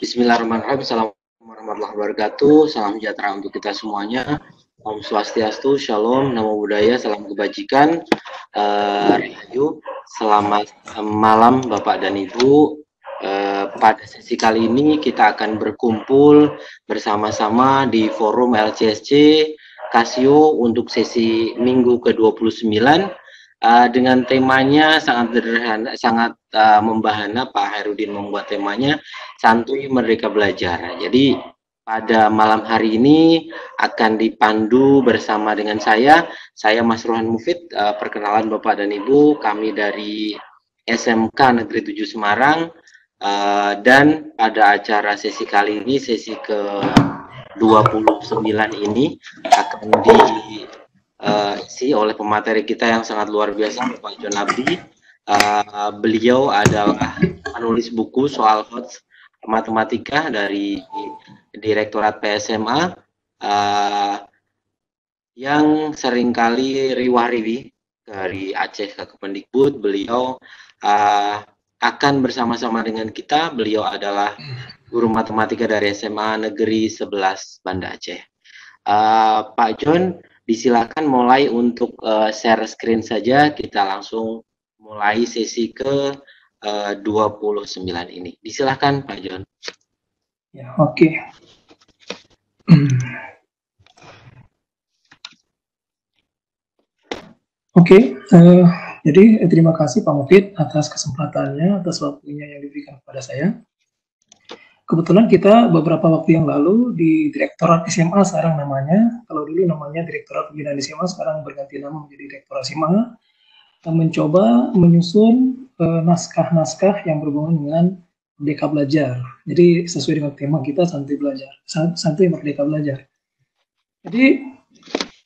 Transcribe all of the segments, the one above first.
Bismillahirrahmanirrahim. Assalamualaikum warahmatullahi wabarakatuh. Salam sejahtera untuk kita semuanya. Om Swastiastu, Shalom, Namo Buddhaya, Salam Kebajikan. Rahayu, selamat malam Bapak dan Ibu. Pada sesi kali ini kita akan berkumpul bersama-sama di forum LCSC Casio untuk sesi minggu ke-29 dengan temanya sangat sederhana, sangat membahana. Pak Hairudin membuat temanya Santuy Merdeka Belajar. Jadi pada malam hari ini akan dipandu bersama dengan saya Mas Rohan Mufid. Perkenalan Bapak dan Ibu, kami dari SMK Negeri 7 Semarang. Dan pada acara sesi kali ini, sesi ke-29 ini akan diisi oleh pemateri kita yang sangat luar biasa, Pak John Abdi. Beliau adalah penulis buku soal HOTS matematika dari Direktorat PSMA, yang seringkali riwah-riwi dari Aceh ke Kemendikbud. Beliau akan bersama-sama dengan kita. Beliau adalah guru matematika dari SMA Negeri 11 Banda Aceh. Pak John, disilakan mulai untuk share screen saja. Kita langsung mulai sesi ke 29 ini. Disilakan Pak John. Ya, oke. Jadi terima kasih Pak Mufid atas kesempatannya, atas waktunya yang diberikan kepada saya. Kebetulan kita beberapa waktu yang lalu di Direktorat SMA sekarang namanya, kalau dulu namanya Direktorat Pembinaan SMA, sekarang berganti nama menjadi Direktorat SMA, mencoba menyusun naskah-naskah yang berhubungan dengan Merdeka Belajar. Jadi sesuai dengan tema kita Santuy Belajar, Santuy Merdeka Belajar. Jadi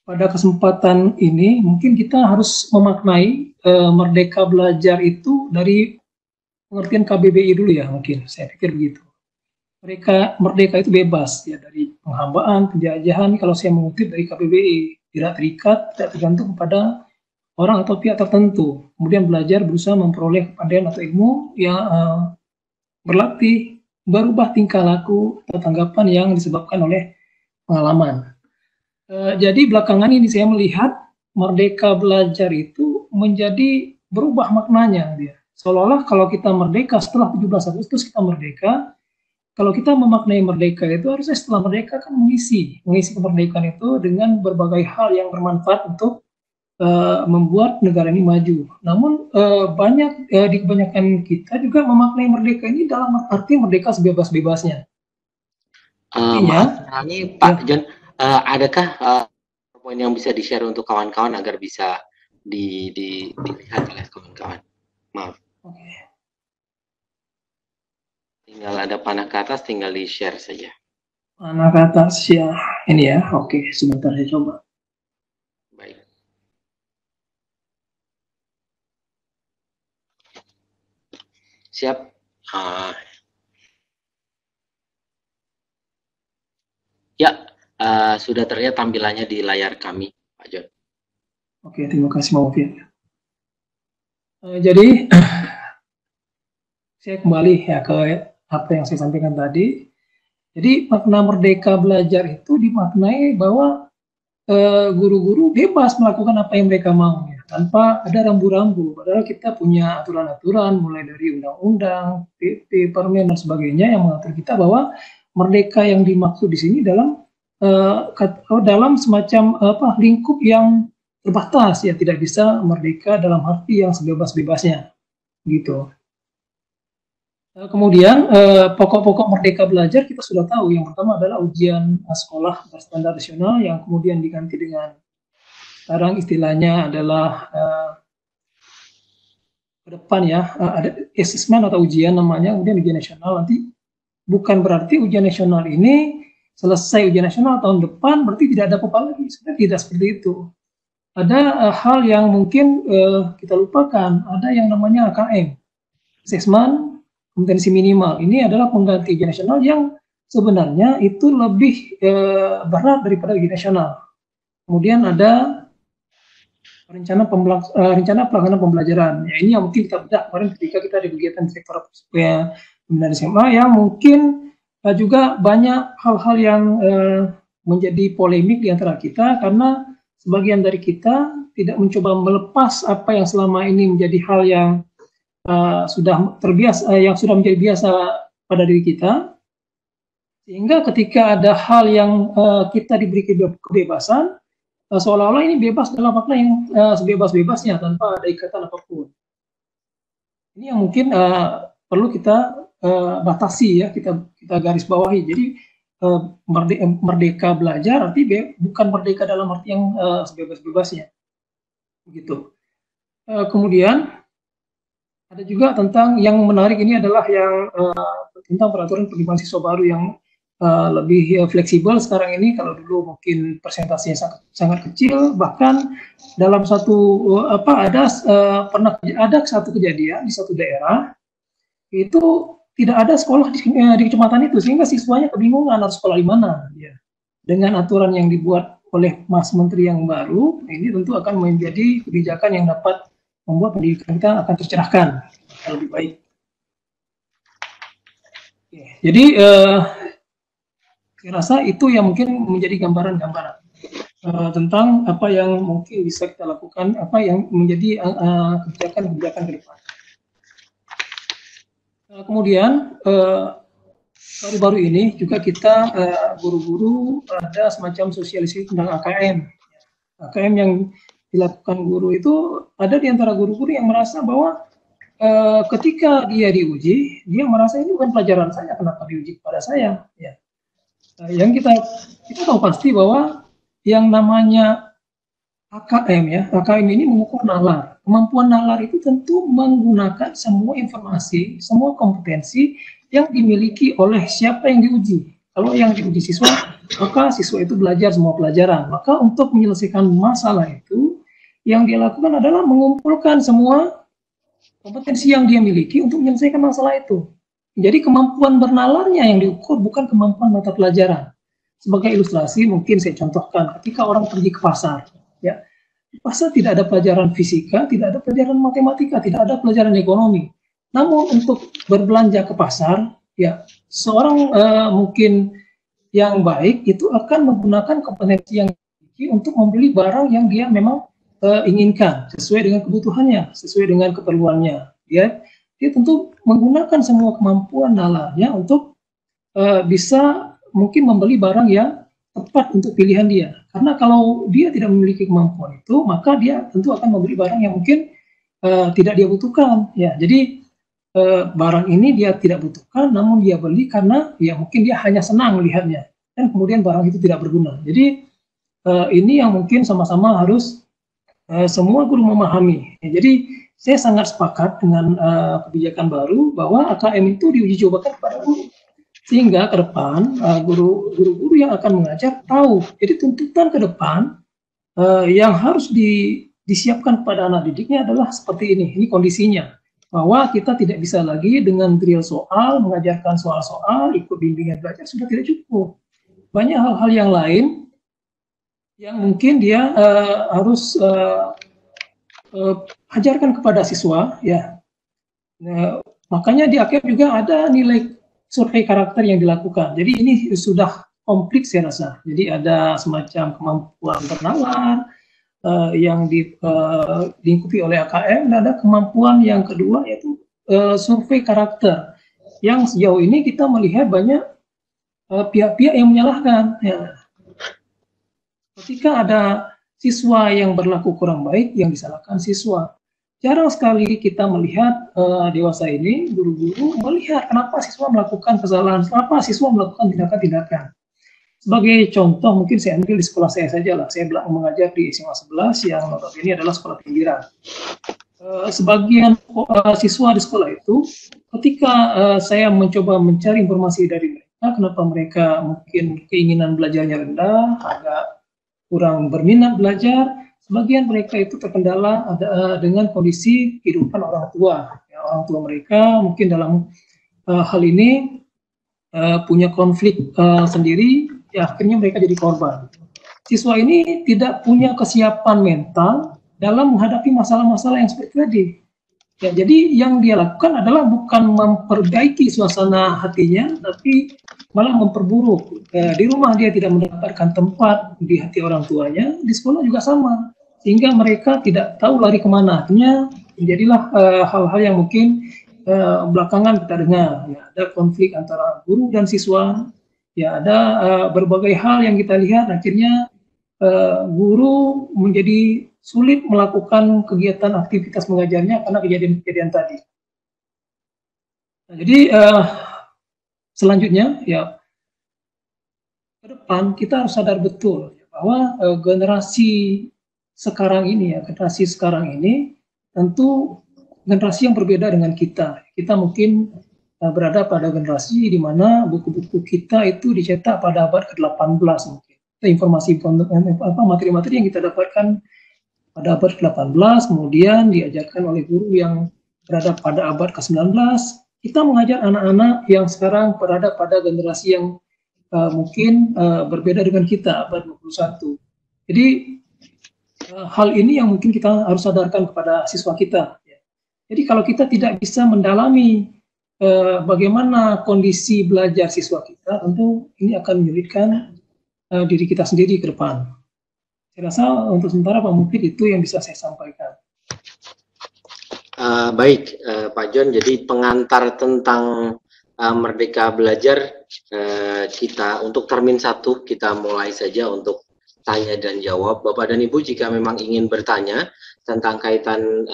pada kesempatan ini mungkin kita harus memaknai Merdeka Belajar itu dari pengertian KBBI dulu ya, mungkin saya pikir begitu. Merdeka itu bebas ya dari penghambaan, penjajahan. Kalau saya mengutip dari KBBI, tidak terikat, tidak tergantung kepada orang atau pihak tertentu. Kemudian belajar berusaha memperoleh kepandaian atau ilmu yang berlatih, berubah tingkah laku atau tanggapan yang disebabkan oleh pengalaman. Jadi belakangan ini saya melihat Merdeka Belajar itu menjadi berubah maknanya dia. Seolah-olah kalau kita merdeka setelah 17 Agustus kita merdeka. Kalau kita memaknai merdeka itu harusnya setelah merdeka kan mengisi kemerdekaan itu dengan berbagai hal yang bermanfaat untuk membuat negara ini maju. Namun di kebanyakan kita juga memaknai merdeka ini dalam arti merdeka sebebas-bebasnya. Maaf, ini Pak John, adakah poin yang bisa di-share untuk kawan-kawan agar bisa dilihat oleh kawan-kawan? Maaf. Okay. Tinggal ada panah ke atas, tinggal di-share saja. Panah ke atas ya, ini ya. Oke, sebentar saya coba. Baik. Siap. Ya, sudah terlihat tampilannya di layar kami, Pak John. Oke, terima kasih Pak Mufid. Jadi, saya kembali ya ke apa yang saya sampaikan tadi. Jadi, makna Merdeka Belajar itu dimaknai bahwa guru-guru bebas melakukan apa yang mereka mau, ya, tanpa ada rambu-rambu. Padahal kita punya aturan-aturan, mulai dari undang-undang, PP, Permen, dan sebagainya yang mengatur kita bahwa merdeka yang dimaksud di sini dalam semacam lingkup yang terbatas, ya, tidak bisa merdeka dalam arti yang sebebas-bebasnya, gitu. Kemudian pokok-pokok Merdeka Belajar kita sudah tahu. Yang pertama adalah ujian sekolah berstandar nasional yang kemudian diganti dengan sekarang istilahnya adalah ke depan ya ada assessment atau ujian namanya, kemudian ujian nasional. Nanti bukan berarti ujian nasional ini selesai ujian nasional tahun depan berarti tidak ada apa-apa lagi. Sebenarnya tidak seperti itu. Ada hal yang mungkin kita lupakan. Ada yang namanya AKM, assessment kompetensi minimal. Ini adalah pengganti ujian nasional yang sebenarnya itu lebih berat daripada ujian nasional. Kemudian ada rencana pelaksanaan pembelajaran. Ya, ini yang mungkin kita bedah kemarin ketika kita di kegiatan Direktorat Pembinaan SMA yang mungkin juga banyak hal-hal yang menjadi polemik di antara kita karena sebagian dari kita tidak mencoba melepas apa yang selama ini menjadi hal yang sudah terbiasa, yang sudah menjadi biasa pada diri kita, sehingga ketika ada hal yang kita diberi kebebasan, seolah-olah ini bebas dalam makna yang sebebas-bebasnya tanpa ada ikatan apapun. Ini yang mungkin perlu kita batasi ya, kita garis bawahi. Jadi merdeka belajar arti bukan merdeka dalam arti yang sebebas-bebasnya, begitu. Kemudian ada juga tentang yang menarik ini adalah yang tentang peraturan penerimaan siswa baru yang lebih fleksibel sekarang ini. Kalau dulu mungkin persentasenya sangat kecil, bahkan dalam satu pernah ada satu kejadian di satu daerah itu tidak ada sekolah di kecamatan itu, sehingga siswanya kebingungan harus sekolah di mana. Ya. Dengan aturan yang dibuat oleh Mas Menteri yang baru, ini tentu akan menjadi kebijakan yang dapat membuat pendidikan kita akan tercerahkan lebih baik. Jadi saya rasa itu yang mungkin menjadi gambaran-gambaran tentang apa yang mungkin bisa kita lakukan, apa yang menjadi kebijakan-kebijakan ke depan. Kemudian baru-baru ini juga kita guru-guru ada semacam sosialisasi tentang AKM. AKM yang dilakukan guru itu ada di antara guru-guru yang merasa bahwa ketika dia diuji, dia merasa ini bukan pelajaran saya, kenapa diuji kepada saya? Ya. Yang kita tahu pasti bahwa yang namanya AKM ya, AKM ini mengukur nalar. Kemampuan nalar itu tentu menggunakan semua informasi, semua kompetensi yang dimiliki oleh siapa yang diuji. Kalau yang diuji siswa, maka siswa itu belajar semua pelajaran. Maka untuk menyelesaikan masalah itu, yang dia lakukan adalah mengumpulkan semua kompetensi yang dia miliki untuk menyelesaikan masalah itu. Jadi kemampuan bernalarnya yang diukur, bukan kemampuan mata pelajaran. Sebagai ilustrasi mungkin saya contohkan, ketika orang pergi ke pasar, ya, di pasar tidak ada pelajaran fisika, tidak ada pelajaran matematika, tidak ada pelajaran ekonomi. Namun untuk berbelanja ke pasar, ya, seorang mungkin yang baik itu akan menggunakan kompetensi yang dimiliki untuk membeli barang yang dia memang inginkan, sesuai dengan kebutuhannya, sesuai dengan keperluannya. Ya, dia tentu menggunakan semua kemampuan nalarnya untuk bisa mungkin membeli barang yang tepat untuk pilihan dia. Karena kalau dia tidak memiliki kemampuan itu, maka dia tentu akan membeli barang yang mungkin tidak dia butuhkan. Ya, jadi barang ini dia tidak butuhkan, namun dia beli karena ya mungkin dia hanya senang melihatnya, dan kemudian barang itu tidak berguna. Jadi ini yang mungkin sama-sama harus semua guru memahami. Ya, jadi saya sangat sepakat dengan kebijakan baru bahwa AKM itu diuji cobakan kepada guru, sehingga ke depan guru-guru yang akan mengajar tahu. Jadi tuntutan ke depan yang harus disiapkan kepada anak didiknya adalah seperti ini kondisinya, bahwa kita tidak bisa lagi dengan drill soal, mengajarkan soal-soal, ikut bimbingan belajar, sudah tidak cukup. Banyak hal-hal yang lain yang mungkin dia harus ajarkan kepada siswa, ya. Makanya di akhir juga ada nilai survei karakter yang dilakukan. Jadi ini sudah komplit saya rasa. Jadi ada semacam kemampuan bernalar yang diikuti oleh AKM, dan ada kemampuan yang kedua yaitu survei karakter. Yang sejauh ini kita melihat banyak pihak-pihak yang menyalahkan. Ya. Ketika ada siswa yang berlaku kurang baik, yang disalahkan siswa. Jarang sekali kita melihat dewasa ini, guru-guru melihat kenapa siswa melakukan kesalahan, kenapa siswa melakukan tindakan-tindakan. Sebagai contoh, mungkin saya ambil di sekolah saya saja lah. Saya mengajar di SMA 11 yang notabene adalah sekolah pinggiran. Sebagian siswa di sekolah itu, ketika saya mencoba mencari informasi dari mereka, kenapa mereka mungkin keinginan belajarnya rendah, agak kurang berminat belajar, sebagian mereka itu terkendala dengan kondisi kehidupan orang tua. Ya, orang tua mereka mungkin dalam hal ini punya konflik sendiri, ya akhirnya mereka jadi korban. Siswa ini tidak punya kesiapan mental dalam menghadapi masalah-masalah yang seperti tadi. Ya, jadi yang dia lakukan adalah bukan memperbaiki suasana hatinya, tapi malah memperburuk. Di rumah dia tidak mendapatkan tempat di hati orang tuanya, di sekolah juga sama. Sehingga mereka tidak tahu lari kemana. Artinya menjadilah hal-hal yang mungkin belakangan kita dengar. Ya, ada konflik antara guru dan siswa. Ya, ada berbagai hal yang kita lihat akhirnya guru menjadi sulit melakukan kegiatan aktivitas mengajarnya karena kejadian-kejadian tadi. Nah, jadi selanjutnya ya ke depan kita harus sadar betul bahwa generasi sekarang ini tentu generasi yang berbeda dengan kita. Kita mungkin berada pada generasi di mana buku-buku kita itu dicetak pada abad ke-18 mungkin. Informasi materi-materi yang kita dapatkan pada abad ke-18, kemudian diajarkan oleh guru yang berada pada abad ke-19. Kita mengajar anak-anak yang sekarang berada pada generasi yang mungkin berbeda dengan kita, abad 21. Jadi hal ini yang mungkin kita harus sadarkan kepada siswa kita. Jadi kalau kita tidak bisa mendalami bagaimana kondisi belajar siswa kita, tentu ini akan menyulitkan diri kita sendiri ke depan. Saya rasa untuk sementara Pak Mufid itu yang bisa saya sampaikan. Baik, Pak John. Jadi pengantar tentang Merdeka Belajar kita untuk termin 1 kita mulai saja untuk tanya dan jawab. Bapak dan Ibu jika memang ingin bertanya tentang kaitan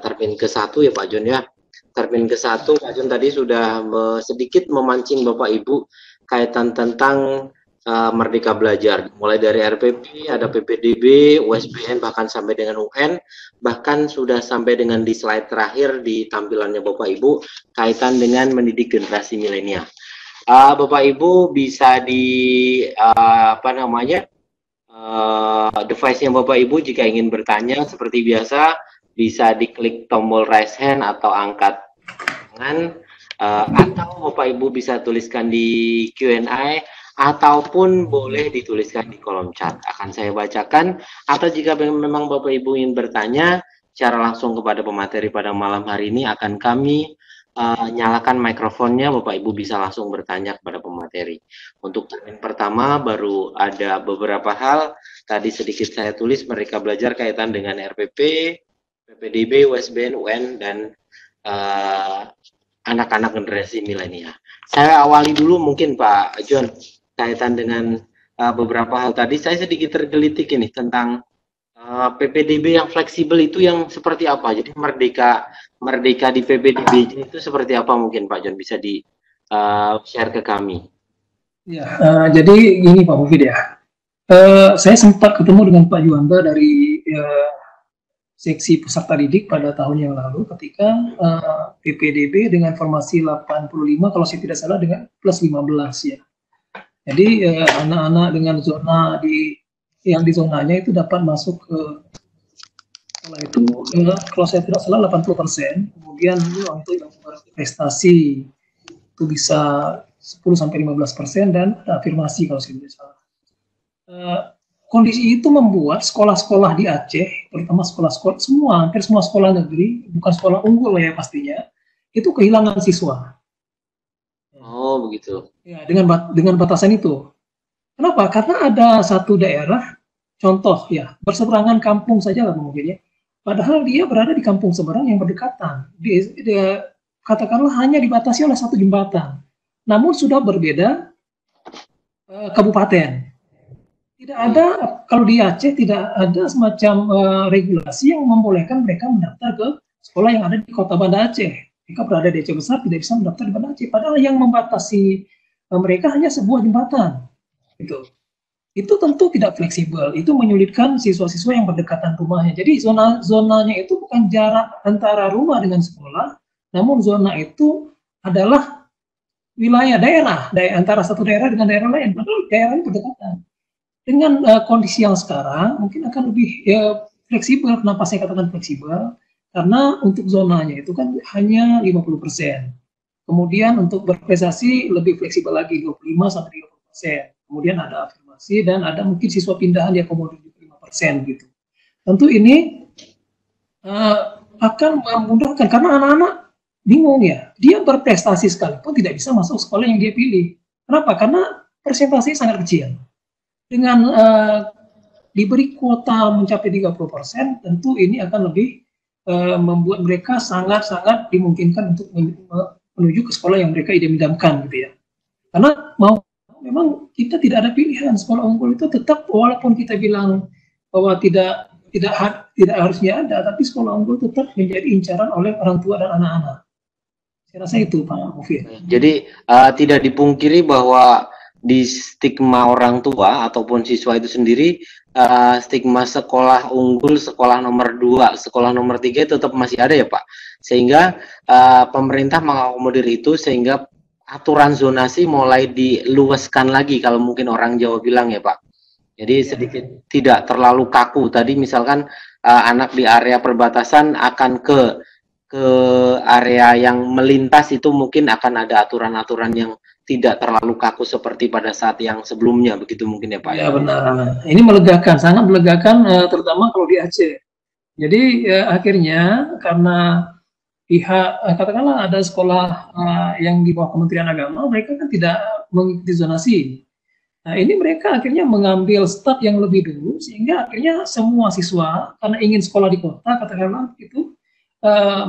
termin ke-1 ya Pak John ya. Termin ke-1 Pak John tadi sudah sedikit memancing Bapak Ibu kaitan tentang Merdeka Belajar, mulai dari RPP, ada PPDB, USBN, bahkan sampai dengan UN, bahkan sudah sampai dengan di slide terakhir di tampilannya Bapak Ibu, kaitan dengan mendidik generasi milenial. Bapak Ibu bisa di device-nya Bapak Ibu jika ingin bertanya seperti biasa bisa diklik tombol raise hand atau angkat tangan, atau Bapak Ibu bisa tuliskan di Q&A ataupun boleh dituliskan di kolom chat. Akan saya bacakan, atau jika memang Bapak Ibu ingin bertanya secara langsung kepada pemateri pada malam hari ini, akan kami nyalakan mikrofonnya, Bapak Ibu bisa langsung bertanya kepada pemateri. Untuk termin pertama baru ada beberapa hal, tadi sedikit saya tulis Merdeka Belajar kaitan dengan RPP, PPDB, USBN, UN, dan anak-anak generasi milenial. Saya awali dulu mungkin Pak John, kaitan dengan beberapa hal tadi. Saya sedikit tergelitik ini tentang PPDB yang fleksibel itu yang seperti apa. Jadi merdeka di PPDB itu seperti apa mungkin Pak John bisa di share ke kami. Ya, jadi gini Pak Mufid ya. Saya sempat ketemu dengan Pak Juanda dari seksi peserta didik pada tahun yang lalu ketika PPDB dengan formasi 85 kalau saya tidak salah dengan plus 15 ya. Jadi anak-anak dengan zona yang di zonanya itu dapat masuk ke sekolah itu kalau saya tidak salah 80%. Kemudian untuk yang prestasi itu bisa 10-15% dan ada afirmasi kalau saya tidak salah. Kondisi itu membuat sekolah-sekolah di Aceh, terutama sekolah-sekolah hampir semua sekolah negeri, bukan sekolah unggul ya pastinya, itu kehilangan siswa. Oh begitu. Ya, dengan batasan itu. Kenapa? Karena ada satu daerah, contoh ya, berseberangan kampung saja lah mungkin ya. Padahal dia berada di kampung seberang yang berdekatan. Dia katakanlah hanya dibatasi oleh satu jembatan. Namun sudah berbeda kabupaten. Tidak ada, kalau di Aceh tidak ada semacam regulasi yang membolehkan mereka mendaftar ke sekolah yang ada di kota Banda Aceh. Mereka berada di Aceh Besar tidak bisa mendaftar di Banda Aceh. Padahal yang membatasi mereka hanya sebuah jembatan. Itu tentu tidak fleksibel. Itu menyulitkan siswa-siswa yang berdekatan rumahnya. Jadi zonanya itu bukan jarak antara rumah dengan sekolah, namun zona itu adalah wilayah daerah antara satu daerah dengan daerah lain. Padahal daerahnya berdekatan. Dengan kondisi yang sekarang mungkin akan lebih fleksibel. Kenapa saya katakan fleksibel? Karena untuk zonanya itu kan hanya 50%. Kemudian untuk berprestasi lebih fleksibel lagi 25-30%. Kemudian ada afirmasi dan ada mungkin siswa pindahan yang akomodir 5% gitu. Tentu ini akan memudahkan karena anak-anak bingung ya, dia berprestasi sekalipun tidak bisa masuk sekolah yang dia pilih. Kenapa? Karena presentasi sangat kecil. Dengan diberi kuota mencapai 30%, tentu ini akan lebih membuat mereka sangat-sangat dimungkinkan untuk menuju ke sekolah yang mereka idam-idamkan gitu ya. Karena memang kita tidak ada pilihan, sekolah unggul itu tetap walaupun kita bilang bahwa tidak harusnya ada, tapi sekolah unggul tetap menjadi incaran oleh orang tua dan anak-anak. Saya rasa itu Pak Mufid. Jadi tidak dipungkiri bahwa di stigma orang tua ataupun siswa itu sendiri, stigma sekolah unggul, sekolah nomor 2, sekolah nomor 3 tetap masih ada ya Pak. Sehingga pemerintah mengakomodir itu sehingga aturan zonasi mulai diluaskan lagi kalau mungkin orang Jawa bilang ya Pak. Jadi sedikit tidak terlalu kaku. Tadi misalkan anak di area perbatasan akan ke area yang melintas itu mungkin akan ada aturan-aturan yang tidak terlalu kaku seperti pada saat yang sebelumnya, begitu mungkin ya Pak? Ya benar. Ini melegakan, sangat melegakan, terutama kalau di Aceh. Jadi akhirnya karena pihak katakanlah ada sekolah yang di bawah Kementerian Agama, mereka kan tidak mengikuti zonasi. Nah ini mereka akhirnya mengambil start yang lebih dulu, sehingga akhirnya semua siswa karena ingin sekolah di kota, katakanlah itu,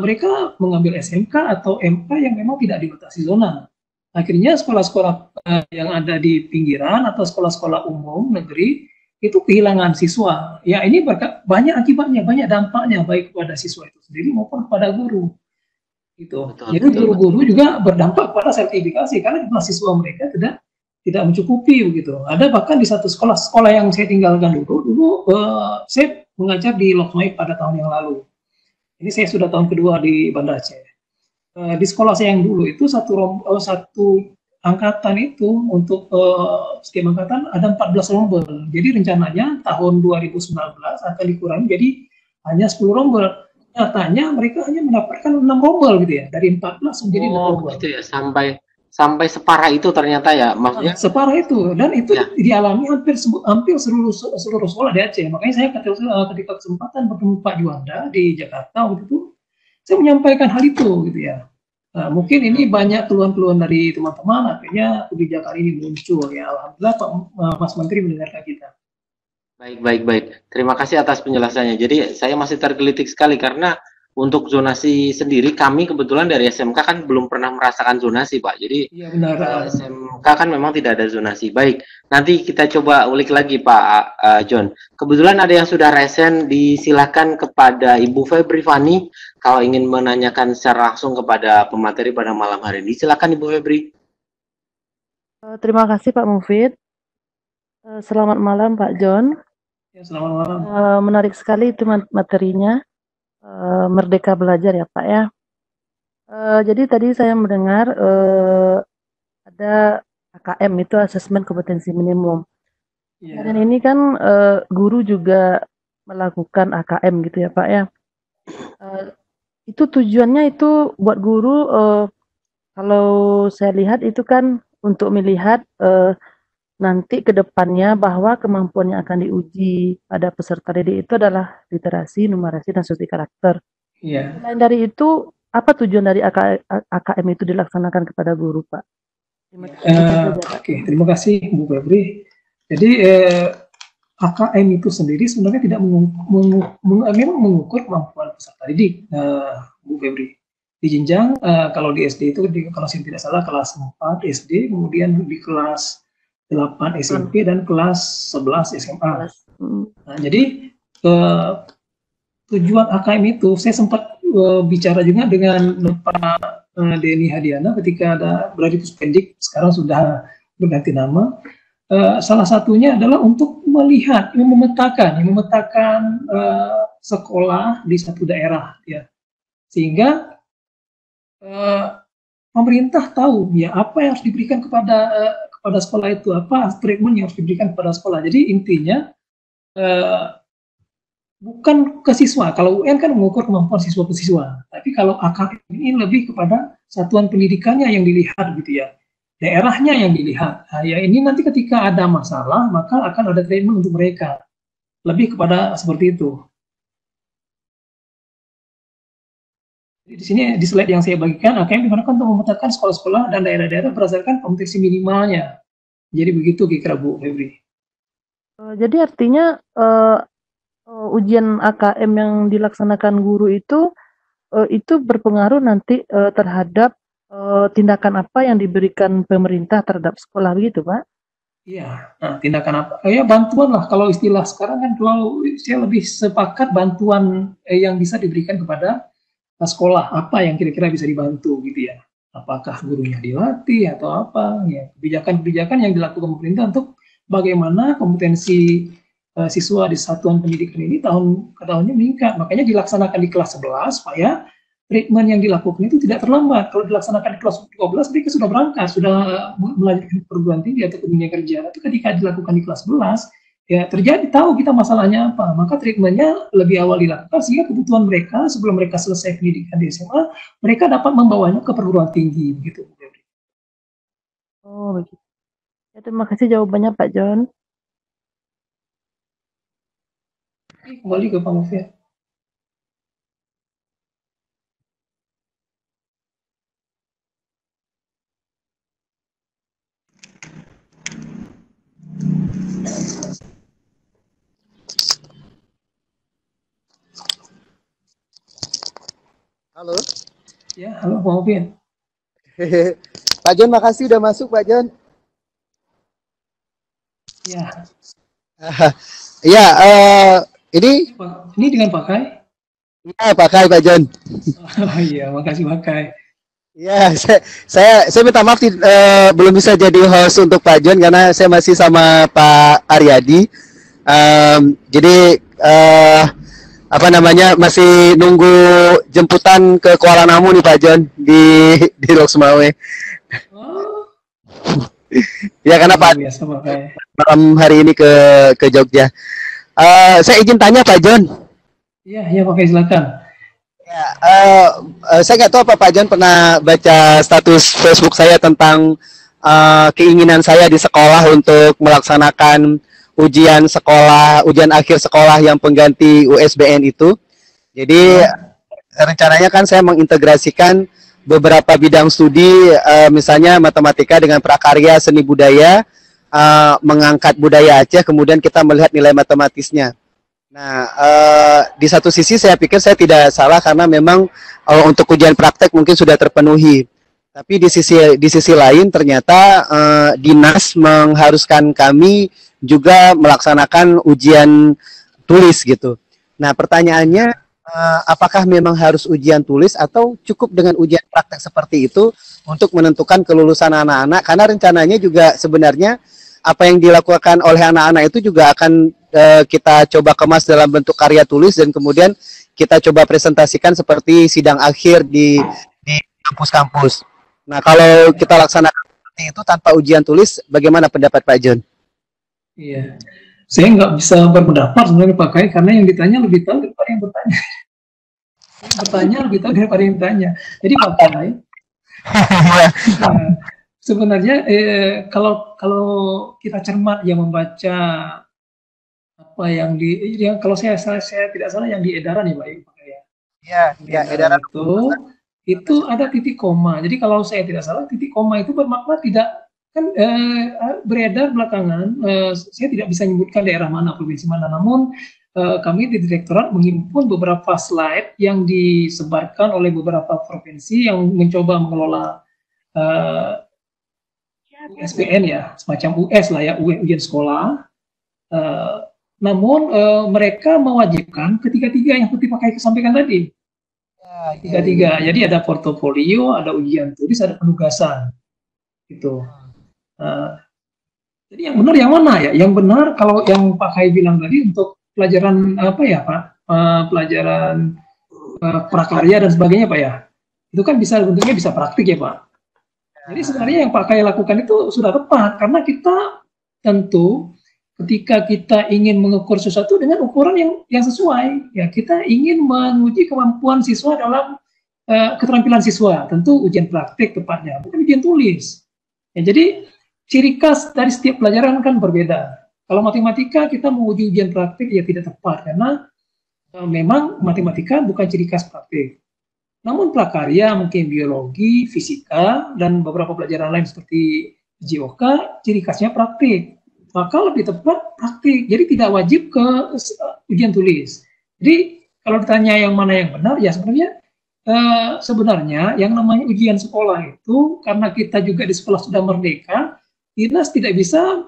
mereka mengambil SMK atau MK yang memang tidak dibatasi zona. Akhirnya sekolah-sekolah yang ada di pinggiran atau sekolah-sekolah umum negeri itu kehilangan siswa. Ya ini banyak akibatnya, banyak dampaknya baik kepada siswa itu sendiri maupun kepada guru. Gitu. Jadi guru-guru juga berdampak pada sertifikasi karena jumlah siswa mereka tidak mencukupi begitu. Ada bahkan di satu sekolah yang saya tinggalkan dulu saya mengajar di Loknoy pada tahun yang lalu. Ini saya sudah tahun kedua di Banda Aceh. Di sekolah saya yang dulu itu satu angkatan itu untuk setiap angkatan ada 14 rombel. Jadi rencananya tahun 2019 akan dikurangi jadi hanya 10 rombel. Nyatanya mereka hanya mendapatkan 6 rombel gitu ya, dari 14 menjadi 6 rombel. Gitu ya, sampai separah itu ternyata ya, maksudnya. Separah itu, dan itu ya dialami hampir seluruh sekolah di Aceh. Makanya saya ketika kesempatan bertemu Pak Juanda di Jakarta waktu itu, saya menyampaikan hal itu gitu ya. Nah, mungkin ini banyak keluhan-keluhan dari teman-teman, akhirnya kebijakan ini muncul ya. Alhamdulillah Pak Mas Menteri mendengarkan kita. Baik. Terima kasih atas penjelasannya. Jadi saya masih tergelitik sekali karena untuk zonasi sendiri kami kebetulan dari SMK kan belum pernah merasakan zonasi Pak. Jadi ya, benar. SMK kan memang tidak ada zonasi. Baik, nanti kita coba ulik lagi Pak John. Kebetulan ada yang sudah resen, disilakan kepada Ibu Febri Fani kalau ingin menanyakan secara langsung kepada pemateri pada malam hari ini. Silakan Ibu Febri. Terima kasih Pak Mufid. Selamat malam Pak John. Ya, selamat malam. Menarik sekali itu materinya. Merdeka Belajar ya Pak ya. Jadi tadi saya mendengar ada AKM itu asesmen kompetensi minimum. Yeah. Dan ini kan guru juga melakukan AKM gitu ya Pak ya. Itu tujuannya itu buat guru kalau saya lihat itu kan untuk melihat nanti ke depannya bahwa kemampuan yang akan diuji pada peserta didik itu adalah literasi, numerasi, dan studi karakter. Yeah. Selain dari itu, apa tujuan dari AKM itu dilaksanakan kepada guru, Pak? Oke, terima kasih Bu Febri. Jadi AKM itu sendiri sebenarnya tidak memang mengukur kemampuan peserta didik, Bu Febri. Di jenjang kalau di SD itu kalau saya tidak salah kelas 4 SD, kemudian di kelas 8 SMP dan kelas 11 SMA. Nah, jadi tujuan AKM itu saya sempat bicara juga dengan Pak Denny Hadiana ketika berada di Puspendik, sekarang sudah berganti nama. Salah satunya adalah untuk melihat, memetakan sekolah di satu daerah, ya, sehingga pemerintah tahu ya apa yang harus diberikan kepada sekolah itu, apa treatment yang harus diberikan kepada sekolah. Jadi intinya bukan ke siswa. Kalau UN kan mengukur kemampuan siswa ke siswa, tapi kalau AKM ini lebih kepada satuan pendidikannya yang dilihat gitu ya, daerahnya yang dilihat. Nah, ya ini nanti ketika ada masalah maka akan ada treatment untuk mereka, lebih kepada seperti itu. Jadi di sini di slide yang saya bagikan, AKM digunakan untuk memetakan sekolah-sekolah dan daerah-daerah berdasarkan kompetensi minimalnya. Jadi begitu kira-kira Bu Febri. Jadi artinya ujian AKM yang dilaksanakan guru itu berpengaruh nanti terhadap tindakan apa yang diberikan pemerintah terhadap sekolah begitu, Pak? Iya, nah, tindakan apa? Ya bantuan lah, kalau istilah sekarang kan kalau saya lebih sepakat bantuan yang bisa diberikan kepada sekolah, apa yang kira-kira bisa dibantu gitu ya. Apakah gurunya dilatih atau apa, ya kebijakan-kebijakan yang dilakukan pemerintah untuk bagaimana kompetensi siswa di satuan pendidikan ini tahun ke tahunnya meningkat. Makanya dilaksanakan di kelas 11 supaya treatment yang dilakukan itu tidak terlambat. Kalau dilaksanakan di kelas 12 mereka sudah berangkat, sudah melanjutkan perguruan tinggi atau ke dunia kerja. Tapi ketika dilakukan di kelas 11, ya terjadi tahu kita masalahnya apa. Maka treatmentnya lebih awal dilakukan sehingga kebutuhan mereka sebelum mereka selesai pendidikan di SMA, mereka dapat membawanya ke perguruan tinggi. Begitu. Oh begitu. Ya, terima kasih jawabannya Pak John. Kembali ke Pak Mufia. Halo. Ya, halo Pak Mufia. Pak John, makasih udah masuk Pak John. Ya. Ya, ini dengan pakai? Ya, pakai Pak John. Oh iya, makasih pakai. Ya, saya minta maaf belum bisa jadi host untuk Pak John karena saya masih sama Pak Aryadi. Jadi apa namanya masih nunggu jemputan ke Kuala Namu nih Pak John di Lok Sumawe. Oh. Ya karena Pak malam hari ini ke Jogja. Saya izin tanya Pak John. Iya, pakai silakan. Ya, saya nggak tahu apa Pak John pernah baca status Facebook saya tentang keinginan saya di sekolah untuk melaksanakan ujian akhir sekolah yang pengganti USBN itu. Jadi rencananya kan saya mengintegrasikan beberapa bidang studi, misalnya matematika dengan prakarya seni budaya, mengangkat budaya Aceh, kemudian kita melihat nilai matematisnya. Nah, di satu sisi saya pikir saya tidak salah karena memang untuk ujian praktek mungkin sudah terpenuhi. Tapi di sisi lain ternyata dinas mengharuskan kami juga melaksanakan ujian tulis gitu. Nah, pertanyaannya apakah memang harus ujian tulis atau cukup dengan ujian praktek seperti itu untuk menentukan kelulusan anak-anak? Karena rencananya juga sebenarnya apa yang dilakukan oleh anak-anak itu juga akan kita coba kemas dalam bentuk karya tulis dan kemudian kita coba presentasikan seperti sidang akhir di kampus-kampus. Nah, kalau kita laksanakan seperti itu tanpa ujian tulis, bagaimana pendapat Pak John? Iya, saya nggak bisa berpendapat sebenarnya Pak Kai, karena yang ditanya lebih tahu daripada yang bertanya. Bertanya lebih tahu daripada yang ditanya. Jadi Pak Kai, sebenarnya kalau kita cermat yang membaca apa yang kalau saya tidak salah yang di edaran ya Pak ya. Iya, edaran itu ada titik koma. Jadi kalau saya tidak salah titik koma itu bermakna tidak kan beredar belakangan. Saya tidak bisa menyebutkan daerah mana, provinsi mana, namun kami di direktorat menghimpun beberapa slide yang disebarkan oleh beberapa provinsi yang mencoba mengelola USBN ya, semacam US lah ya, ujian sekolah. Namun mereka mewajibkan ketiga-tiga yang seperti Pak Kai sampaikan tadi. Tiga-tiga. Jadi ada portofolio, ada ujian tulis, ada penugasan. Gitu. Jadi yang benar yang mana ya? Yang benar kalau yang Pak Kai bilang tadi untuk pelajaran apa ya Pak? Pelajaran prakarya dan sebagainya Pak ya. Itu kan bisa bentuknya bisa praktik ya Pak. Jadi sebenarnya yang Pak Kai lakukan itu sudah tepat karena kita tentu ketika kita ingin mengukur sesuatu dengan ukuran yang sesuai, ya kita ingin menguji kemampuan siswa dalam keterampilan siswa, tentu ujian praktik tepatnya, bukan ujian tulis. Ya, jadi ciri khas dari setiap pelajaran kan berbeda. Kalau matematika kita menguji ujian praktik ya tidak tepat karena memang matematika bukan ciri khas praktik. Namun prakarya mungkin biologi, fisika, dan beberapa pelajaran lain seperti JOK, ciri khasnya praktik. Maka lebih tepat praktik. Jadi tidak wajib ke ujian tulis. Jadi kalau ditanya yang mana yang benar, ya sebenarnya yang namanya ujian sekolah itu karena kita juga di sekolah sudah merdeka, dinas tidak bisa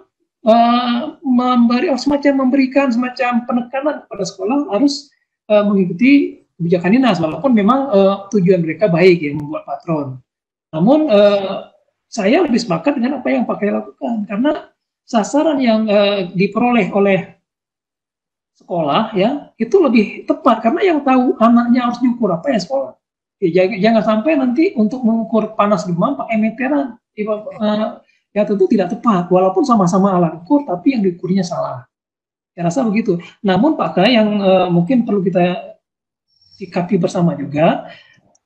memberikan semacam penekanan kepada sekolah harus mengikuti kebijakan dinas, walaupun memang tujuan mereka baik ya membuat patron. Namun saya lebih sepakat dengan apa yang pakai lakukan karena sasaran yang diperoleh oleh sekolah ya itu lebih tepat karena yang tahu anaknya harus diukur apa ya sekolah. Ya, jangan sampai nanti untuk mengukur panas demam pakai meteran ya tentu tidak tepat walaupun sama-sama alat ukur tapi yang diukurnya salah. Saya rasa begitu. Namun Pak Kai yang mungkin perlu kita sikapi bersama juga,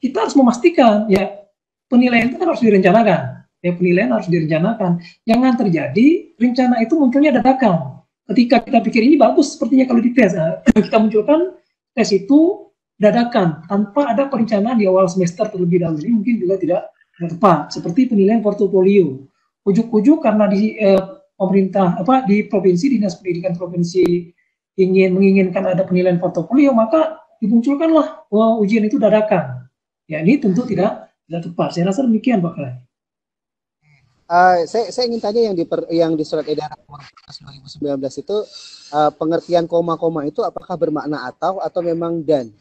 kita harus memastikan ya penilaian itu kan harus direncanakan. Ya penilaian harus direncanakan. Jangan terjadi rencana itu munculnya dadakan. Ketika kita pikir ini bagus sepertinya kalau dites, kita munculkan tes itu dadakan tanpa ada perencanaan di awal semester terlebih dahulu. Ini mungkin juga tidak tepat. Seperti penilaian portofolio. Ujuk-ujuk karena di pemerintah di provinsi dinas pendidikan provinsi menginginkan ada penilaian portofolio, maka dimunculkanlah ujian itu dadakan. Ya ini tentu tidak tepat. Saya rasa demikian Pak Kai. Saya ingin tanya yang di surat edaran nomor 2019 itu pengertian koma-koma itu apakah bermakna atau memang dan?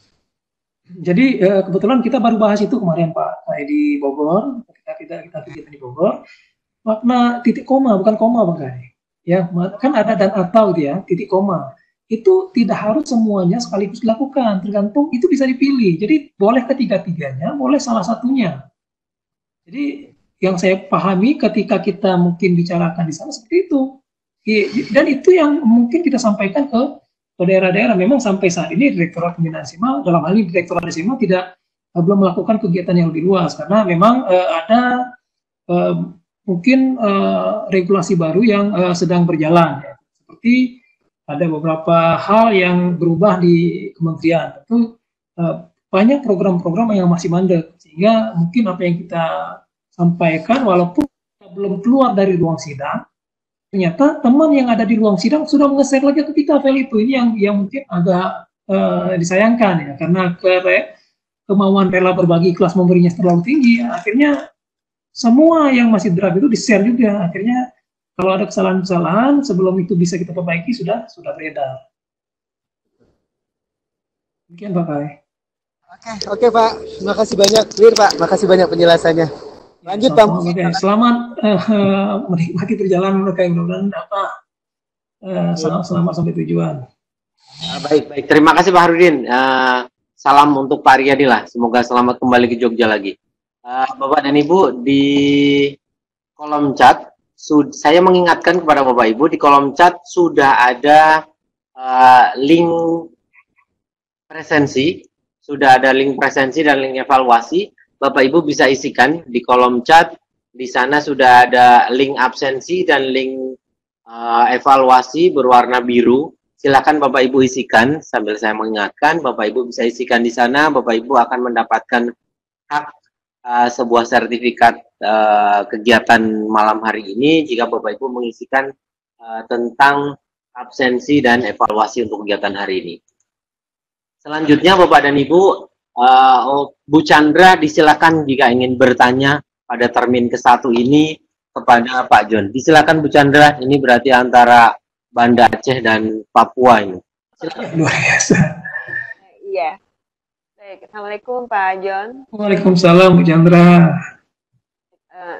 Jadi kebetulan kita baru bahas itu kemarin Pak Kai di Bogor, kita di Bogor. Makna titik koma bukan koma Pak Kai. Ya, kan ada dan atau gitu ya, titik koma. Itu tidak harus semuanya sekaligus dilakukan, tergantung itu bisa dipilih. Jadi boleh ketiga-tiganya, boleh salah satunya. Jadi yang saya pahami ketika kita mungkin bicarakan di sana seperti itu. Dan itu yang mungkin kita sampaikan ke daerah-daerah. Memang sampai saat ini Direktorat Pembinaan SMA, dalam hal ini Direktorat SMA belum melakukan kegiatan yang lebih luas karena memang ada mungkin regulasi baru yang sedang berjalan. Ya. Seperti ada beberapa hal yang berubah di kementerian. Tentu banyak program-program yang masih mandek sehingga mungkin apa yang kita sampaikan walaupun belum keluar dari ruang sidang, ternyata teman yang ada di ruang sidang sudah nge-share lagi ke kita file itu. Ini yang mungkin agak disayangkan ya karena kemauan rela berbagi kelas memberinya terlalu tinggi, ya, akhirnya semua yang masih draft itu di-share juga. Akhirnya kalau ada kesalahan-kesalahan sebelum itu bisa kita perbaiki sudah beredar. Demikian Pak Kai. Oke Pak, terima kasih banyak clear Pak, makasih banyak penjelasannya. Lanjut Pak. Selamat menikmati perjalanan Pak Kai, mudah-mudahan selamat sampai tujuan. Baik. Terima kasih Pak Harudin. Salam untuk Pak Riyadi lah. Semoga selamat kembali ke Jogja lagi. Bapak dan Ibu, di kolom chat saya mengingatkan kepada Bapak Ibu, di kolom chat sudah ada link presensi, dan link evaluasi. Bapak Ibu bisa isikan di kolom chat. Di sana sudah ada link absensi dan link evaluasi berwarna biru. Silakan Bapak Ibu isikan sambil saya mengingatkan. Bapak Ibu bisa isikan di sana. Bapak Ibu akan mendapatkan hak sebuah sertifikat kegiatan malam hari ini jika Bapak Ibu mengisikan tentang absensi dan evaluasi untuk kegiatan hari ini. Selanjutnya Bapak dan Ibu, Bu Chandra disilakan jika ingin bertanya pada termin ke-1 ini kepada Pak John. Disilakan Bu Chandra, ini berarti antara Banda Aceh dan Papua ini. Silakan. Luar biasa. Iya. Baik, Assalamualaikum Pak John. Waalaikumsalam Bu Chandra.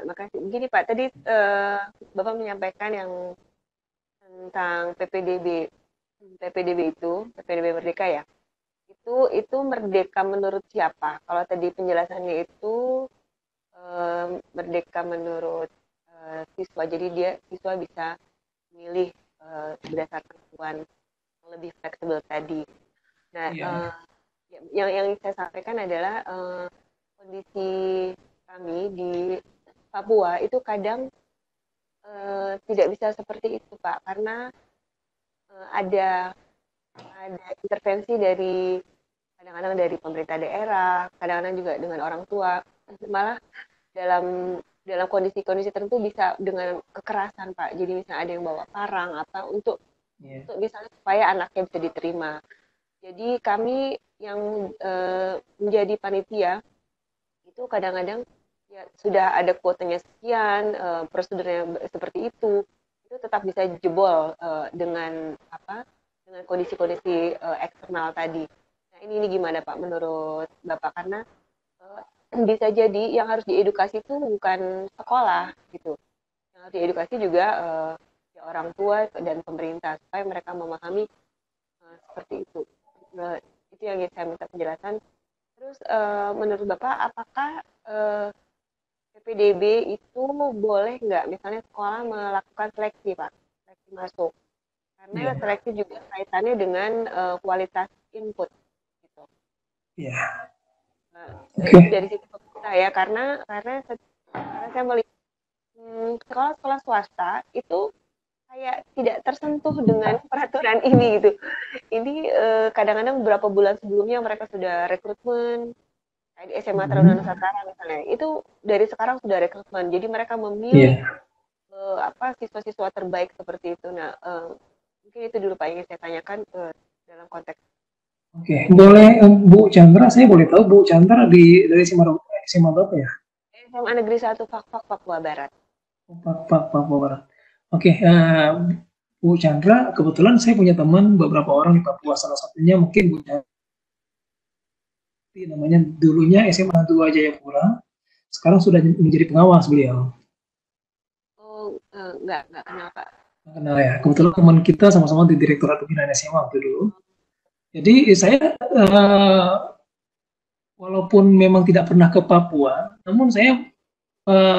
Makasih. Begini Pak, tadi Bapak menyampaikan yang tentang PPDB itu, PPDB Merdeka ya. Itu merdeka menurut siapa? Kalau tadi penjelasannya itu merdeka menurut siswa, jadi siswa bisa memilih berdasarkan kebutuhan yang lebih fleksibel tadi. Nah, yang saya sampaikan adalah kondisi kami di Papua itu kadang tidak bisa seperti itu Pak, karena ada intervensi dari kadang-kadang dari pemerintah daerah, kadang-kadang juga dengan orang tua, malah dalam kondisi-kondisi tertentu bisa dengan kekerasan, Pak. Jadi misalnya ada yang bawa parang apa untuk misalnya supaya anaknya bisa diterima. Jadi kami yang menjadi panitia itu kadang-kadang ya sudah ada kuotanya sekian, prosedurnya seperti itu tetap bisa jebol dengan kondisi-kondisi eksternal tadi. Nah ini gimana Pak menurut Bapak, karena bisa jadi yang harus diedukasi itu bukan sekolah gitu, yang harus diedukasi juga ya orang tua dan pemerintah supaya mereka memahami seperti itu. Nah, itu yang saya minta penjelasan. Terus menurut Bapak apakah PPDB itu boleh nggak misalnya sekolah melakukan seleksi Pak, seleksi masuk, karena seleksi juga kaitannya dengan kualitas input gitu. Dari situ saya karena saya melihat sekolah-sekolah swasta itu kayak tidak tersentuh dengan peraturan ini gitu. Ini kadang-kadang beberapa bulan sebelumnya mereka sudah rekrutmen di SMA Taruna Nusantara misalnya, itu dari sekarang sudah rekrutmen. Jadi mereka memilih siswa-siswa terbaik seperti itu. Nah, mungkin itu dulu Pak yang saya tanyakan dalam konteks. Oke, boleh Bu Chandra, saya boleh tahu Bu Chandra dari SMA berapa ya? SMA Negeri 1 Fakfak Papua Barat. Papua Barat. Oke, Bu Chandra, kebetulan saya punya teman beberapa orang di Papua, salah satunya mungkin Bu Chandra. Namanya dulunya SMA 2 Jayapura, sekarang sudah menjadi pengawas beliau. Oh, enggak kenal Pak. Nggak kenal ya, kebetulan teman kita sama-sama di Direktorat Pembinaan SMA waktu dulu. Jadi saya walaupun memang tidak pernah ke Papua, namun saya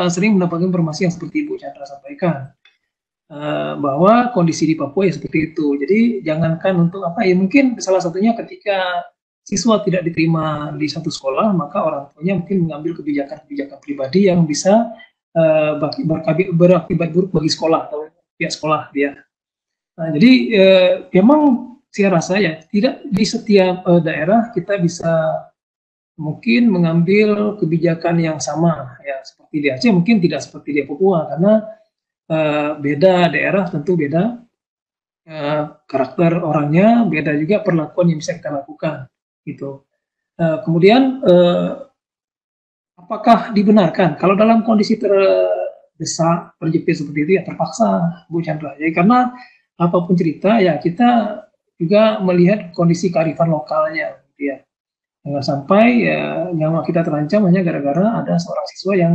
sering mendapatkan informasi yang seperti Ibu Chandra sampaikan, bahwa kondisi di Papua ya seperti itu. Jadi jangankan untuk apa ya, mungkin salah satunya ketika siswa tidak diterima di satu sekolah, maka orang tuanya mungkin mengambil kebijakan-kebijakan pribadi yang bisa berakibat buruk bagi sekolah atau pihak sekolah dia. Nah, jadi memang saya rasa ya tidak di setiap daerah kita bisa mungkin mengambil kebijakan yang sama ya, seperti di Aceh mungkin tidak seperti di Papua karena beda daerah, tentu beda karakter orangnya, beda juga perlakuan yang bisa kita lakukan gitu. Kemudian apakah dibenarkan kalau dalam kondisi terdesak, terjepit seperti itu ya terpaksa Bu Chandra. Jadi karena apapun cerita ya kita juga melihat kondisi kearifan lokalnya gitu ya. Jangan sampai ya nyawa kita terancam hanya gara-gara ada seorang siswa yang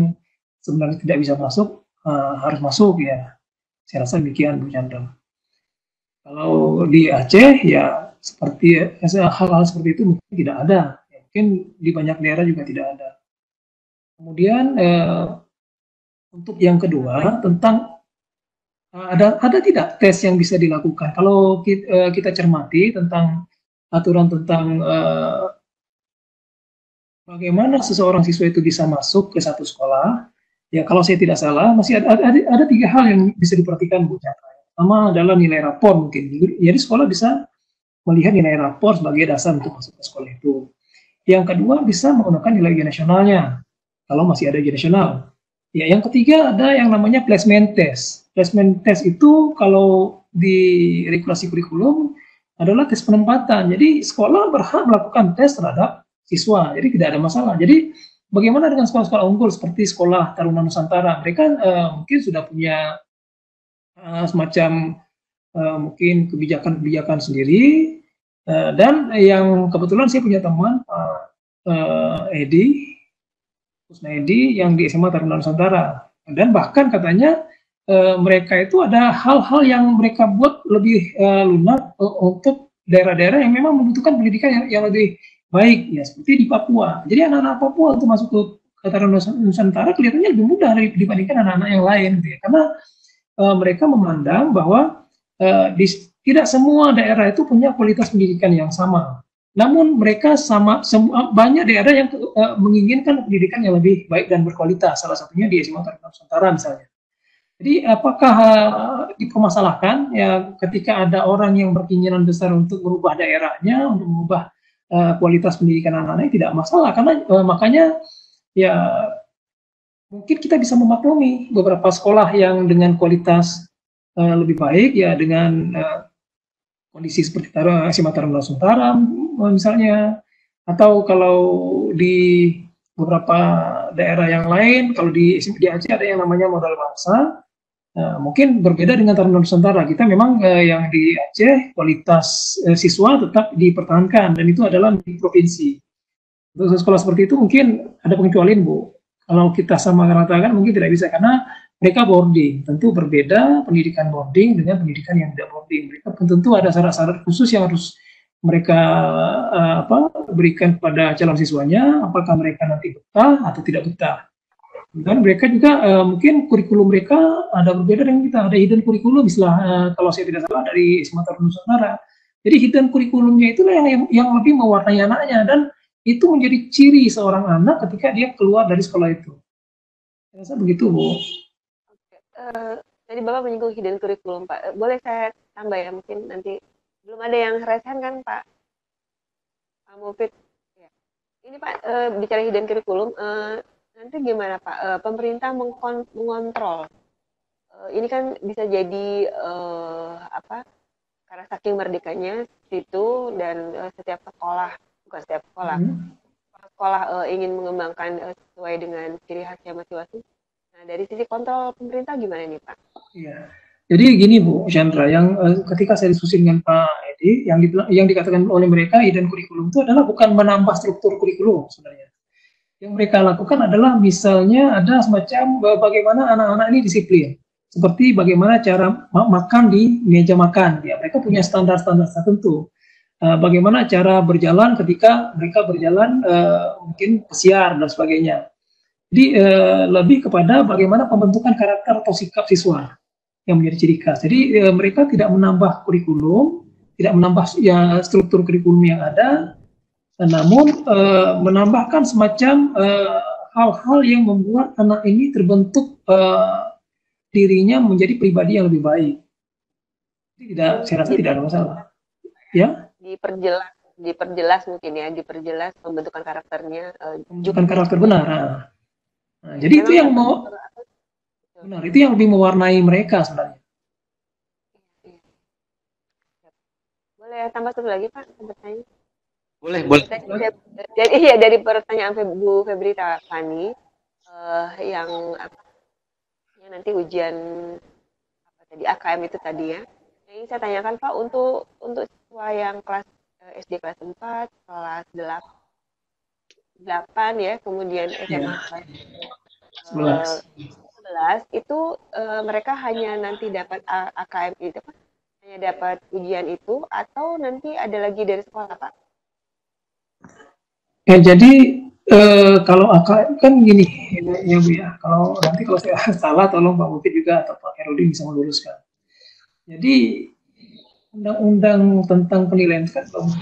sebenarnya tidak bisa masuk, harus masuk ya. Saya rasa demikian Bu Chandra. Kalau di Aceh ya seperti hal-hal seperti itu mungkin tidak ada, ya, mungkin di banyak daerah juga tidak ada. Kemudian untuk yang kedua tentang ada tidak tes yang bisa dilakukan? Kalau kita cermati tentang aturan tentang bagaimana seseorang siswa itu bisa masuk ke satu sekolah, ya kalau saya tidak salah masih ada 3 hal yang bisa diperhatikan Bu Chandra. Pertama adalah nilai rapor mungkin. Jadi sekolah bisa melihat nilai rapor sebagai dasar untuk masuk ke sekolah itu. Yang kedua bisa menggunakan nilai ujian nasionalnya, kalau masih ada ujian nasional. Ya, yang ketiga ada yang namanya placement test. Placement test itu kalau di regulasi kurikulum adalah tes penempatan. Jadi sekolah berhak melakukan tes terhadap siswa, jadi tidak ada masalah. Jadi bagaimana dengan sekolah-sekolah unggul seperti Sekolah Taruna Nusantara? Mereka mungkin sudah punya semacam mungkin kebijakan-kebijakan sendiri, dan yang kebetulan saya punya teman Edi Kusnaedi yang di SMA Taruna Nusantara, dan bahkan katanya mereka itu ada hal-hal yang mereka buat lebih lunak untuk daerah-daerah yang memang membutuhkan pendidikan yang lebih baik ya, seperti di Papua. Jadi anak-anak Papua untuk masuk ke Taruna Nusantara kelihatannya lebih mudah dibandingkan anak-anak yang lain gitu ya, karena mereka memandang bahwa tidak semua daerah itu punya kualitas pendidikan yang sama. Namun mereka banyak daerah yang menginginkan pendidikan yang lebih baik dan berkualitas. Salah satunya di SMA Taruna Nusantara misalnya. Jadi apakah dipermasalahkan ya ketika ada orang yang berkeinginan besar untuk merubah daerahnya, untuk mengubah kualitas pendidikan anak-anak tidak masalah, karena makanya ya mungkin kita bisa memaklumi beberapa sekolah yang dengan kualitas lebih baik ya, dengan kondisi seperti SMA Taruna Nusantara misalnya, atau kalau di beberapa daerah yang lain, kalau di Aceh ada yang namanya modal bangsa. Mungkin berbeda dengan Taruna Nusantara. Kita memang yang di Aceh kualitas siswa tetap dipertahankan, dan itu adalah di provinsi. Untuk sekolah seperti itu mungkin ada pengecualian, Bu. Kalau kita sama ratakan mungkin tidak bisa, karena mereka boarding. Tentu berbeda pendidikan boarding dengan pendidikan yang tidak boarding. Mereka tentu ada syarat-syarat khusus yang harus mereka berikan kepada calon siswanya, apakah mereka nanti betah atau tidak betah. Dan mereka juga mungkin kurikulum mereka ada berbeda dengan kita, ada hidden kurikulum, misalnya kalau saya tidak salah dari SMA Taruna Nusantara. Jadi hidden kurikulumnya itulah yang lebih mewarnai anaknya, dan itu menjadi ciri seorang anak ketika dia keluar dari sekolah itu. Saya rasa begitu, Bu. Tadi Bapak menyinggung hidden kurikulum, Pak. Boleh saya tambah ya, mungkin nanti belum ada yang resen kan, Pak Mufid? Ya. Ini Pak, bicara hidden kurikulum, nanti gimana Pak? Pemerintah mengontrol. Ini kan bisa jadi karena saking merdekanya situ, dan setiap sekolah, bukan setiap sekolah, sekolah ingin mengembangkan sesuai dengan ciri khasnya masing-masing. Nah, dari sisi kontrol pemerintah gimana nih Pak? Iya. Jadi gini Bu Chandra, yang ketika saya diskusi dengan Pak Edi, yang dikatakan oleh mereka hidden kurikulum itu adalah bukan menambah struktur kurikulum sebenarnya. Yang mereka lakukan adalah misalnya ada semacam bagaimana anak-anak ini disiplin, seperti bagaimana cara makan di meja makan. Ya, mereka punya standar-standar tertentu. Bagaimana cara berjalan ketika mereka berjalan mungkin pesiar dan sebagainya. Jadi lebih kepada bagaimana pembentukan karakter atau sikap siswa yang menjadi ciri khas. Jadi mereka tidak menambah kurikulum, tidak menambah ya struktur kurikulum yang ada, namun menambahkan semacam hal-hal yang membuat anak ini terbentuk dirinya menjadi pribadi yang lebih baik. Tidak, saya rasa tidak ada masalah. Ya? Diperjelas mungkin ya, diperjelas pembentukan karakternya. Pembentukan karakter benar. Nah, jadi itu yang benar, itu yang lebih mewarnai mereka sebenarnya. Boleh tambah satu lagi Pak, bertanya? Boleh. Dari pertanyaan Bu Febrita Fani, yang nanti ujian AKM itu tadi ya. Yang ingin saya tanyakan Pak, untuk siswa yang kelas SD kelas 4, kelas 8 ya, kemudian SMA kelas 11 itu mereka hanya nanti dapat AKM itu Pak, hanya dapat ujian itu, atau nanti ada lagi dari sekolah Pak? Ya, jadi kalau AKM kan gini ya Bu ya, kalau saya salah tolong Pak Mufid juga atau Pak Herudin bisa meluruskan. Jadi undang-undang tentang penilaian itu kan belum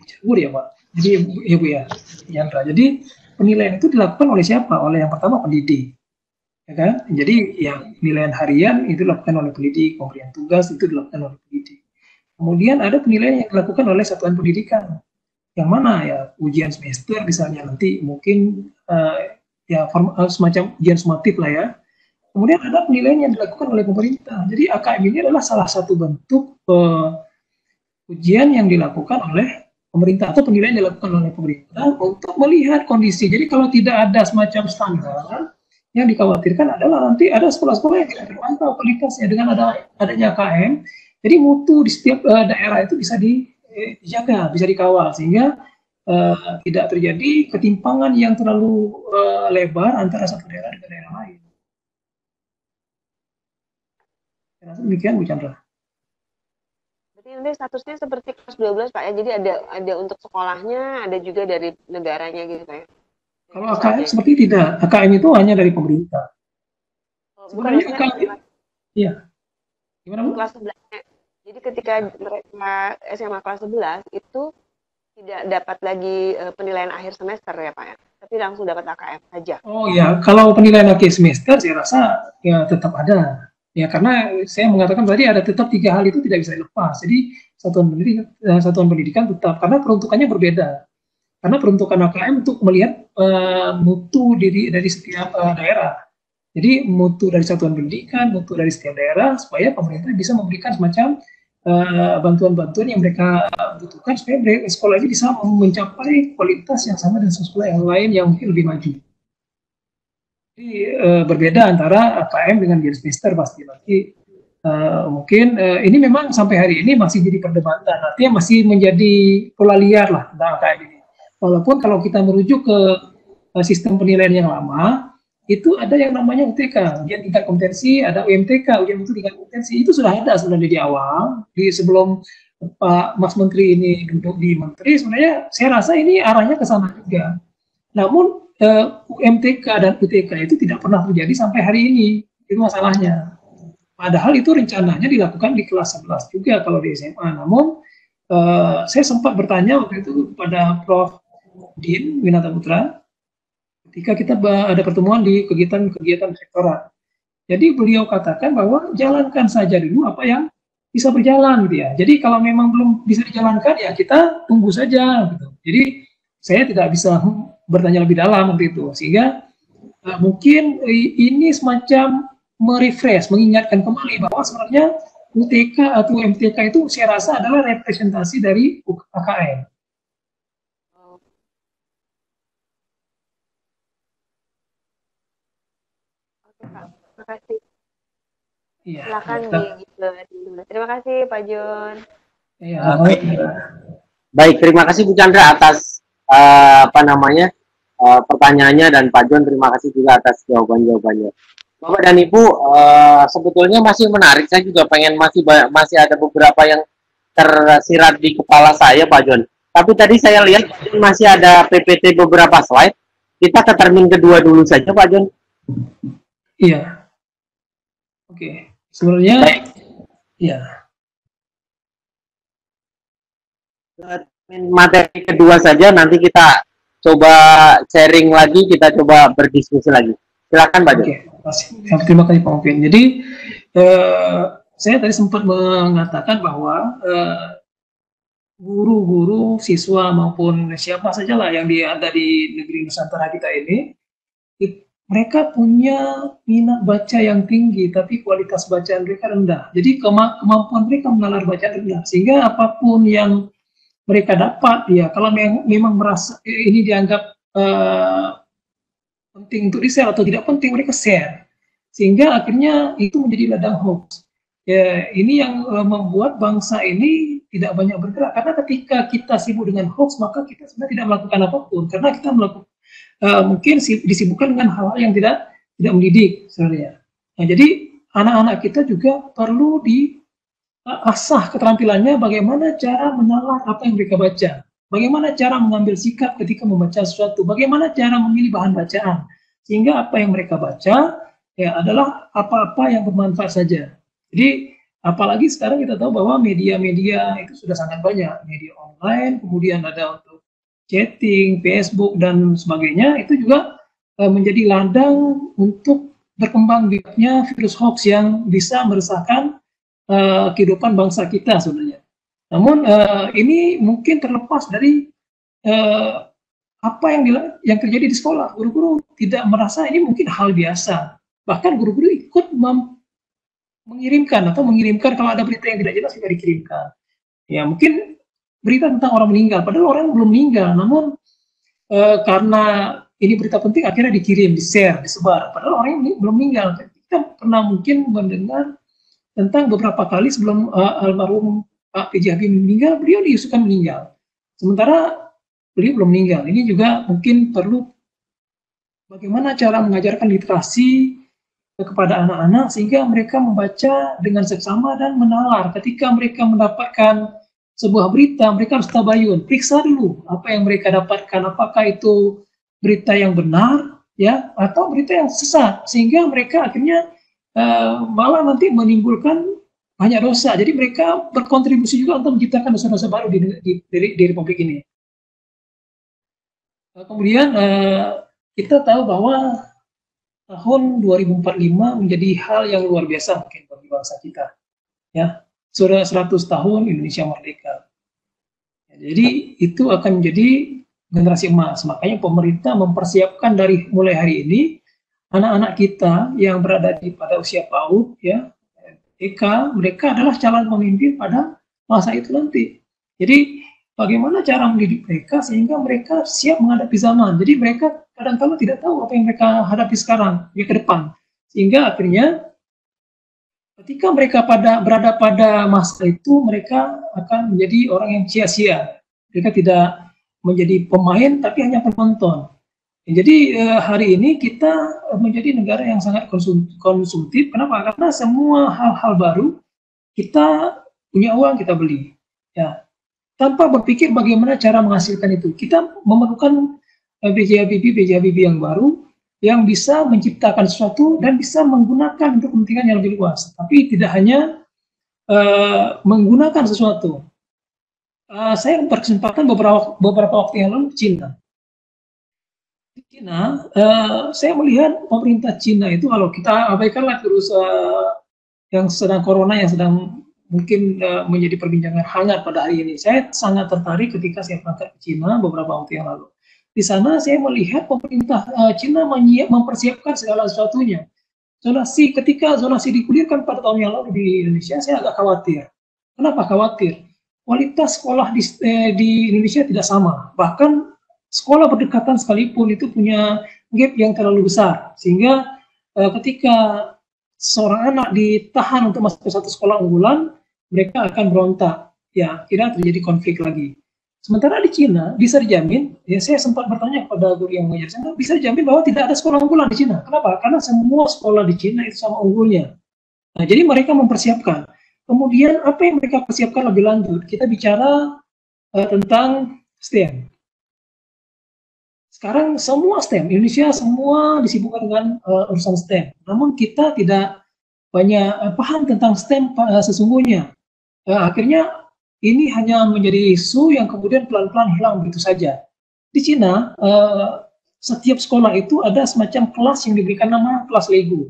dicabut ya Pak. Jadi ya Bu ya, Yandra. Jadi penilaian itu dilakukan oleh siapa? Oleh yang pertama pendidik, ya kan? Jadi yang penilaian harian itu dilakukan oleh pendidik, pemberian tugas itu dilakukan oleh pendidik. Kemudian ada penilaian yang dilakukan oleh satuan pendidikan. Yang mana ya, ujian semester misalnya nanti mungkin semacam ujian sumatif lah ya. Kemudian ada penilaian yang dilakukan oleh pemerintah. Jadi AKM ini adalah salah satu bentuk ujian yang dilakukan oleh pemerintah, atau penilaian yang dilakukan oleh pemerintah untuk melihat kondisi. Jadi kalau tidak ada semacam standar, yang dikhawatirkan adalah nanti ada sekolah-sekolah yang tidak terpantau kualitasnya dengan adanya AKM. Jadi mutu di setiap daerah itu bisa dijaga, bisa dikawal, sehingga tidak terjadi ketimpangan yang terlalu lebar antara satu daerah dengan daerah lain. Saya rasa demikian Bu Chandra. Berarti nanti statusnya seperti kelas 12 Pak ya, jadi ada untuk sekolahnya, ada juga dari negaranya gitu Pak ya? Kalau AKM seperti tidak, AKM itu hanya dari pemerintah. Sebenarnya AKM, iya. Gimana Bu? Kelas 11-nya. Jadi ketika mereka SMA kelas 11 itu tidak dapat lagi penilaian akhir semester ya Pak ya, tapi langsung dapat AKM saja. Oh ya, kalau penilaian akhir semester saya rasa ya tetap ada. Ya karena saya mengatakan tadi ada tetap 3 hal itu tidak bisa dilepas. Jadi satuan pendidikan tetap, karena peruntukannya berbeda. Karena peruntukan AKM untuk melihat mutu dari setiap daerah. Jadi mutu dari satuan pendidikan, mutu dari setiap daerah, supaya pemerintah bisa memberikan semacam bantuan-bantuan yang mereka butuhkan supaya sekolah ini bisa mencapai kualitas yang sama dengan sekolah yang lain yang mungkin lebih maju. Jadi berbeda antara AKM dengan Biersmeister pasti. Mungkin ini memang sampai hari ini masih jadi perdebatan, artinya masih menjadi pola liar lah tentang AKM ini. Walaupun kalau kita merujuk ke sistem penilaian yang lama, itu ada yang namanya UTK, ujian tingkat kompetensi, ada UMTK, ujian mutu tingkat kompetensi, itu sudah ada sebenarnya di awal, sebelum Pak Mas Menteri ini duduk di Menteri, sebenarnya saya rasa ini arahnya ke sana juga. Namun UMTK dan UTK itu tidak pernah terjadi sampai hari ini, itu masalahnya. Padahal itu rencananya dilakukan di kelas 11 juga kalau di SMA. Namun saya sempat bertanya waktu itu kepada Prof. Din Winata Putra ketika kita ada pertemuan di kegiatan rektorat. Jadi beliau katakan bahwa jalankan saja dulu apa yang bisa berjalan gitu ya. Jadi kalau memang belum bisa dijalankan ya kita tunggu saja gitu. Jadi saya tidak bisa bertanya lebih dalam waktu itu, sehingga mungkin ini semacam merefresh, mengingatkan kembali bahwa sebenarnya UTK atau MTK itu saya rasa adalah representasi dari AKM. Terima kasih. Iya, silakan terima kasih Pak John. Iya, baik, terima kasih Bu Chandra atas pertanyaannya, dan Pak John terima kasih juga atas jawabannya. Bapak dan Ibu, sebetulnya masih menarik, saya juga pengen masih ada beberapa yang tersirat di kepala saya Pak John. Tapi tadi saya lihat masih ada PPT beberapa slide. Kita ke termin kedua dulu saja Pak John. Iya. Oke. Sebenarnya ya. Materi kedua saja, nanti kita coba sharing lagi, kita coba berdiskusi lagi. Silakan Pak John. Oke, terima kasih Pak Mungkin. Jadi saya tadi sempat mengatakan bahwa guru-guru, siswa maupun siapa saja lah yang ada di negeri Nusantara kita ini, mereka punya minat baca yang tinggi, tapi kualitas bacaan mereka rendah. Jadi kemampuan mereka menalar bacaan rendah, sehingga apapun yang mereka dapat, ya kalau memang merasa ini dianggap penting untuk di-share atau tidak penting, mereka share, sehingga akhirnya itu menjadi ladang hoax. Ya, ini yang membuat bangsa ini tidak banyak bergerak, karena ketika kita sibuk dengan hoax, maka kita sebenarnya tidak melakukan apapun, karena kita melakukan mungkin disibukkan dengan hal-hal yang tidak mendidik sebenarnya. Nah, jadi anak-anak kita juga perlu diasah keterampilannya bagaimana cara menalar apa yang mereka baca, bagaimana cara mengambil sikap ketika membaca sesuatu, bagaimana cara memilih bahan bacaan, sehingga apa yang mereka baca ya adalah apa-apa yang bermanfaat saja. Jadi apalagi sekarang kita tahu bahwa media-media itu sudah sangat banyak, media online, kemudian ada untuk chatting, Facebook dan sebagainya, itu juga menjadi ladang untuk berkembang biaknya virus hoax yang bisa meresahkan kehidupan bangsa kita sebenarnya. Namun ini mungkin terlepas dari apa yang terjadi di sekolah. Guru-guru tidak merasa ini mungkin hal biasa. Bahkan guru-guru ikut mengirimkan kalau ada berita yang tidak jelas juga dikirimkan. Ya mungkin berita tentang orang meninggal, padahal orang belum meninggal, namun karena ini berita penting akhirnya dikirim, di-share, disebar, padahal orang ini belum meninggal. Kita pernah mungkin mendengar tentang beberapa kali sebelum almarhum Pak PJ Habibie meninggal, beliau diisukan meninggal, sementara beliau belum meninggal. Ini juga mungkin perlu bagaimana cara mengajarkan literasi kepada anak-anak sehingga mereka membaca dengan seksama dan menalar. Ketika mereka mendapatkan sebuah berita, mereka harus tabayun, periksa dulu apa yang mereka dapatkan, apakah itu berita yang benar ya atau berita yang sesat, sehingga mereka akhirnya malah nanti menimbulkan banyak dosa. Jadi mereka berkontribusi juga untuk menciptakan dosa-dosa baru di Republik ini. Kemudian kita tahu bahwa tahun 2045 menjadi hal yang luar biasa mungkin bagi bangsa kita. Ya, sudah 100 tahun Indonesia merdeka. Jadi itu akan menjadi generasi emas. Makanya pemerintah mempersiapkan dari mulai hari ini anak-anak kita yang berada pada usia PAUD, ya, TK, mereka adalah calon pemimpin pada masa itu nanti. Jadi bagaimana cara mendidik mereka sehingga mereka siap menghadapi zaman. Jadi mereka kadang-kadang tidak tahu apa yang mereka hadapi sekarang, ya, ke depan. Sehingga akhirnya ketika mereka berada pada masa itu, mereka akan menjadi orang yang sia-sia. Mereka tidak menjadi pemain, tapi hanya penonton. Jadi hari ini kita menjadi negara yang sangat konsumtif. Kenapa? Karena semua hal-hal baru kita punya uang, kita beli. Ya, tanpa berpikir bagaimana cara menghasilkan itu. Kita memerlukan B.J. Habibie yang baru, yang bisa menciptakan sesuatu dan bisa menggunakan untuk kepentingan yang lebih luas. Tapi tidak hanya menggunakan sesuatu. Saya berkesempatan beberapa waktu yang lalu di Cina. Di Cina, saya melihat pemerintah Cina itu, kalau kita abaikanlah virus yang sedang corona, yang sedang mungkin menjadi perbincangan hangat pada hari ini. Saya sangat tertarik ketika saya berangkat ke Cina beberapa waktu yang lalu. Di sana saya melihat pemerintah Cina mempersiapkan segala sesuatunya. Ketika zonasi digulirkan pada tahun yang lalu di Indonesia, saya agak khawatir. Kenapa khawatir? Kualitas sekolah di Indonesia tidak sama. Bahkan sekolah berdekatan sekalipun itu punya gap yang terlalu besar. Sehingga ketika seorang anak ditahan untuk masuk ke satu sekolah unggulan, mereka akan berontak. Ya, tidak terjadi konflik lagi. Sementara di Cina bisa dijamin, ya, saya sempat bertanya kepada guru yang mengajar sana, bisa dijamin bahwa tidak ada sekolah unggulan di Cina. Kenapa? Karena semua sekolah di Cina itu sama unggulnya. Nah, jadi mereka mempersiapkan. Kemudian apa yang mereka persiapkan lebih lanjut? Kita bicara tentang STEM. Sekarang semua STEM, Indonesia semua disibukkan dengan urusan STEM. Namun kita tidak banyak paham tentang STEM sesungguhnya. Akhirnya ini hanya menjadi isu yang kemudian pelan-pelan hilang begitu saja. Di Cina, setiap sekolah itu ada semacam kelas yang diberikan nama kelas Lego.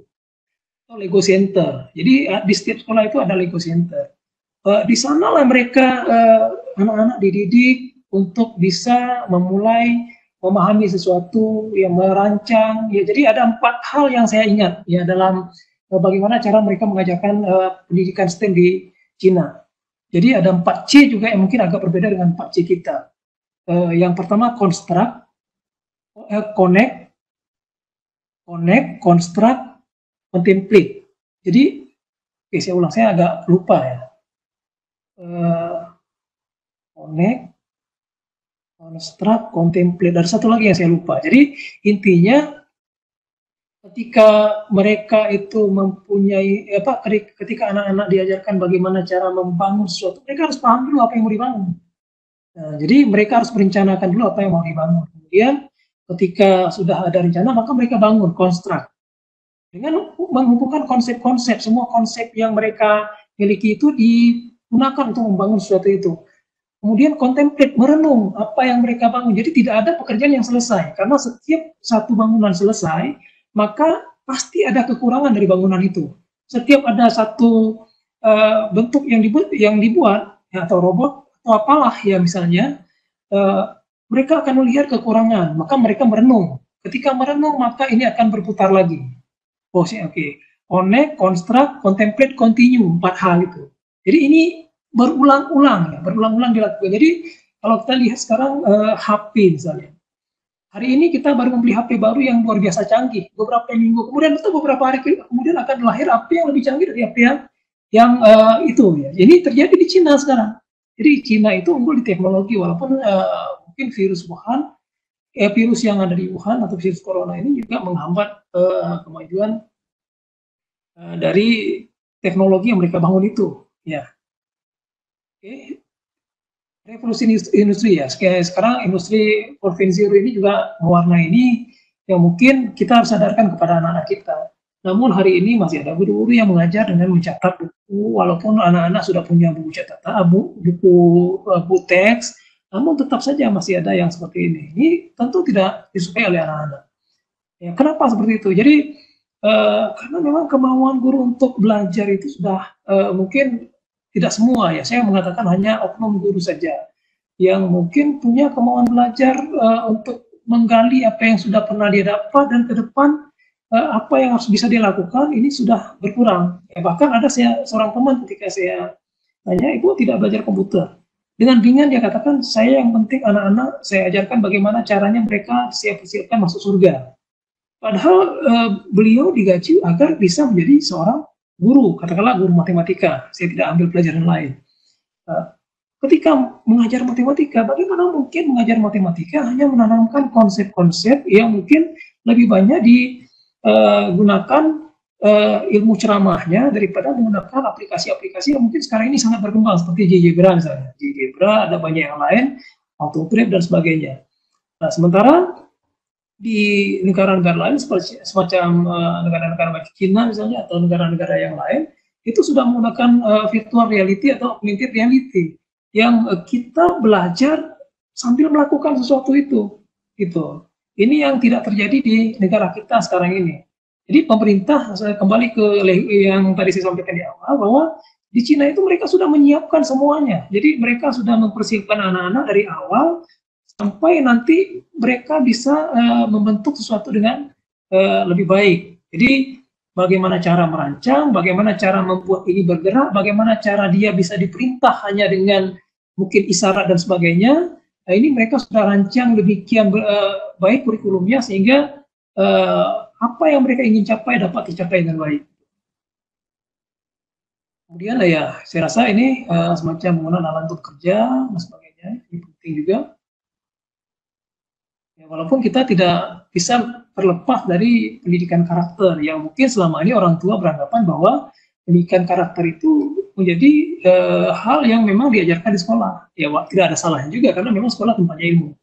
Lego Center. Jadi di setiap sekolah itu ada Lego Center. Di sanalah mereka anak-anak dididik untuk bisa memulai memahami sesuatu, yang merancang. Ya, jadi ada 4 hal yang saya ingat ya dalam bagaimana cara mereka mengajarkan pendidikan STEM di Cina. Jadi ada 4 C juga yang mungkin agak berbeda dengan 4 C kita. Yang pertama construct, connect, construct, contemplate. Jadi, oke, saya ulang, saya agak lupa ya. Connect, construct, contemplate, dan satu lagi yang saya lupa. Jadi intinya ketika mereka itu mempunyai ketika anak-anak diajarkan bagaimana cara membangun sesuatu, mereka harus paham dulu apa yang mau dibangun. Nah, jadi mereka harus merencanakan dulu apa yang mau dibangun. Kemudian ketika sudah ada rencana, maka mereka bangun, construct. Dengan menghubungkan konsep-konsep, semua konsep yang mereka miliki itu digunakan untuk membangun sesuatu itu. Kemudian contemplate, merenung apa yang mereka bangun. Jadi tidak ada pekerjaan yang selesai, karena setiap satu bangunan selesai, maka pasti ada kekurangan dari bangunan itu. Setiap ada satu bentuk yang dibuat ya, atau robot atau apalah ya misalnya, mereka akan melihat kekurangan, maka mereka merenung. Ketika merenung, maka ini akan berputar lagi. Oke. Connect, construct, contemplate, continue, 4 hal itu. Jadi ini berulang-ulang dilakukan. Jadi kalau kita lihat sekarang HP misalnya. Hari ini kita baru membeli HP baru yang luar biasa canggih, beberapa minggu kemudian atau beberapa hari kemudian akan lahir HP yang lebih canggih dari HP yang itu ya. Ini terjadi di Cina sekarang. Jadi Cina itu unggul di teknologi, walaupun mungkin virus yang ada di Wuhan atau virus corona ini juga menghambat kemajuan dari teknologi yang mereka bangun itu. Ya. Oke. Revolusi industri ya. Sekarang industri 4.0 ini juga mewarnai ini yang mungkin kita harus sadarkan kepada anak-anak kita. Namun hari ini masih ada guru-guru yang mengajar dengan mencatat buku, walaupun anak-anak sudah punya buku catatan, buku teks, namun tetap saja masih ada yang seperti ini. Ini tentu tidak disukai oleh anak-anak. Ya, kenapa seperti itu? Jadi karena memang kemauan guru untuk belajar itu sudah mungkin tidak semua ya, saya mengatakan hanya oknum guru saja yang mungkin punya kemauan belajar untuk menggali apa yang sudah pernah dia dapat, dan ke depan apa yang harus bisa dia lakukan ini sudah berkurang. Ya, bahkan ada seorang teman ketika saya tanya, ibu tidak belajar komputer. Dengan ringan dia katakan, saya yang penting anak-anak saya ajarkan bagaimana caranya mereka siap-siapkan masuk surga. Padahal beliau digaji agar bisa menjadi seorang guru, katakanlah guru matematika. Saya tidak ambil pelajaran lain. Ketika mengajar matematika, bagaimana mungkin mengajar matematika hanya menanamkan konsep-konsep yang mungkin lebih banyak digunakan ilmu ceramahnya daripada menggunakan aplikasi-aplikasi yang mungkin sekarang ini sangat berkembang seperti GeoGebra misalnya. GeoGebra, ada banyak yang lain, Autograph dan sebagainya. Nah, sementara di negara-negara lain semacam negara-negara macam Cina misalnya atau negara-negara yang lain itu sudah menggunakan virtual reality atau augmented reality yang kita belajar sambil melakukan sesuatu itu, gitu. Ini yang tidak terjadi di negara kita sekarang ini. Jadi pemerintah, saya kembali ke yang tadi saya sampaikan di awal, bahwa di Cina itu mereka sudah menyiapkan semuanya. Jadi mereka sudah mempersiapkan anak-anak dari awal sampai nanti mereka bisa membentuk sesuatu dengan lebih baik. Jadi bagaimana cara merancang, bagaimana cara membuat ini bergerak, bagaimana cara dia bisa diperintah hanya dengan mungkin isyarat dan sebagainya. Nah, ini mereka sudah rancang demikian baik kurikulumnya sehingga apa yang mereka ingin capai dapat dicapai dengan baik. Kemudian ya, saya rasa ini semacam menggunakan alat untuk kerja dan sebagainya, ini penting juga. Ya, walaupun kita tidak bisa terlepas dari pendidikan karakter yang mungkin selama ini orang tua beranggapan bahwa pendidikan karakter itu menjadi hal yang memang diajarkan di sekolah. Ya, tidak ada salahnya juga karena memang sekolah tempatnya ilmu.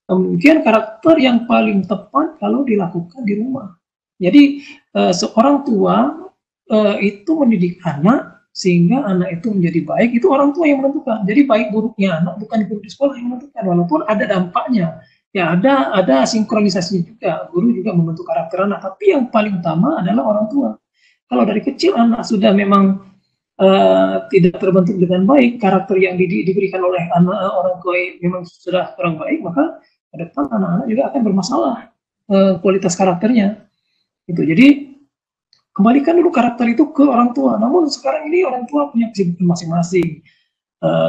Kemudian karakter yang paling tepat kalau dilakukan di rumah. Jadi seorang tua itu mendidik anak sehingga anak itu menjadi baik, itu orang tua yang menentukan. Jadi baik buruknya anak bukan guru di sekolah yang menentukan, walaupun ada dampaknya. Ya ada sinkronisasi juga, guru juga membentuk karakter anak, tapi yang paling utama adalah orang tua. Kalau dari kecil anak sudah memang tidak terbentuk dengan baik, karakter yang diberikan oleh orang tua memang sudah kurang baik, maka ke depan anak-anak juga akan bermasalah kualitas karakternya. Gitu. Jadi kembalikan dulu karakter itu ke orang tua. Namun sekarang ini orang tua punya kesibukan masing-masing.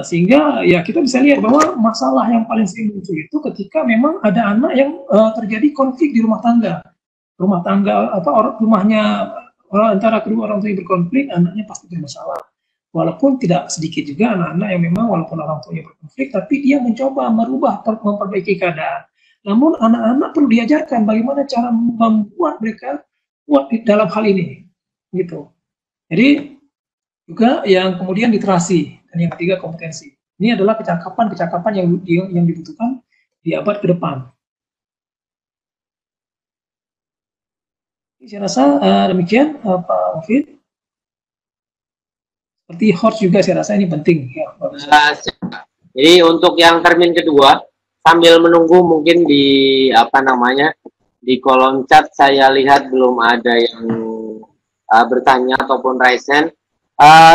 Sehingga ya kita bisa lihat bahwa masalah yang paling sering muncul itu ketika memang ada anak yang terjadi konflik di rumah tangga atau rumahnya antara kedua orang tua yang berkonflik, anaknya pasti bermasalah. Walaupun tidak sedikit juga anak-anak yang memang walaupun orang tuanya berkonflik, tapi dia mencoba merubah, memperbaiki keadaan. Namun anak-anak perlu diajarkan bagaimana cara membuat mereka kuat dalam hal ini, gitu. Jadi juga yang kemudian literasi. Dan yang ketiga kompetensi. Ini adalah kecakapan-kecakapan yang dibutuhkan di abad ke depan. Saya rasa demikian Pak Mufid. Seperti horse juga saya rasa ini penting. Ya, jadi untuk yang termin kedua, sambil menunggu mungkin di di kolom chat saya lihat belum ada yang bertanya ataupun raise hand.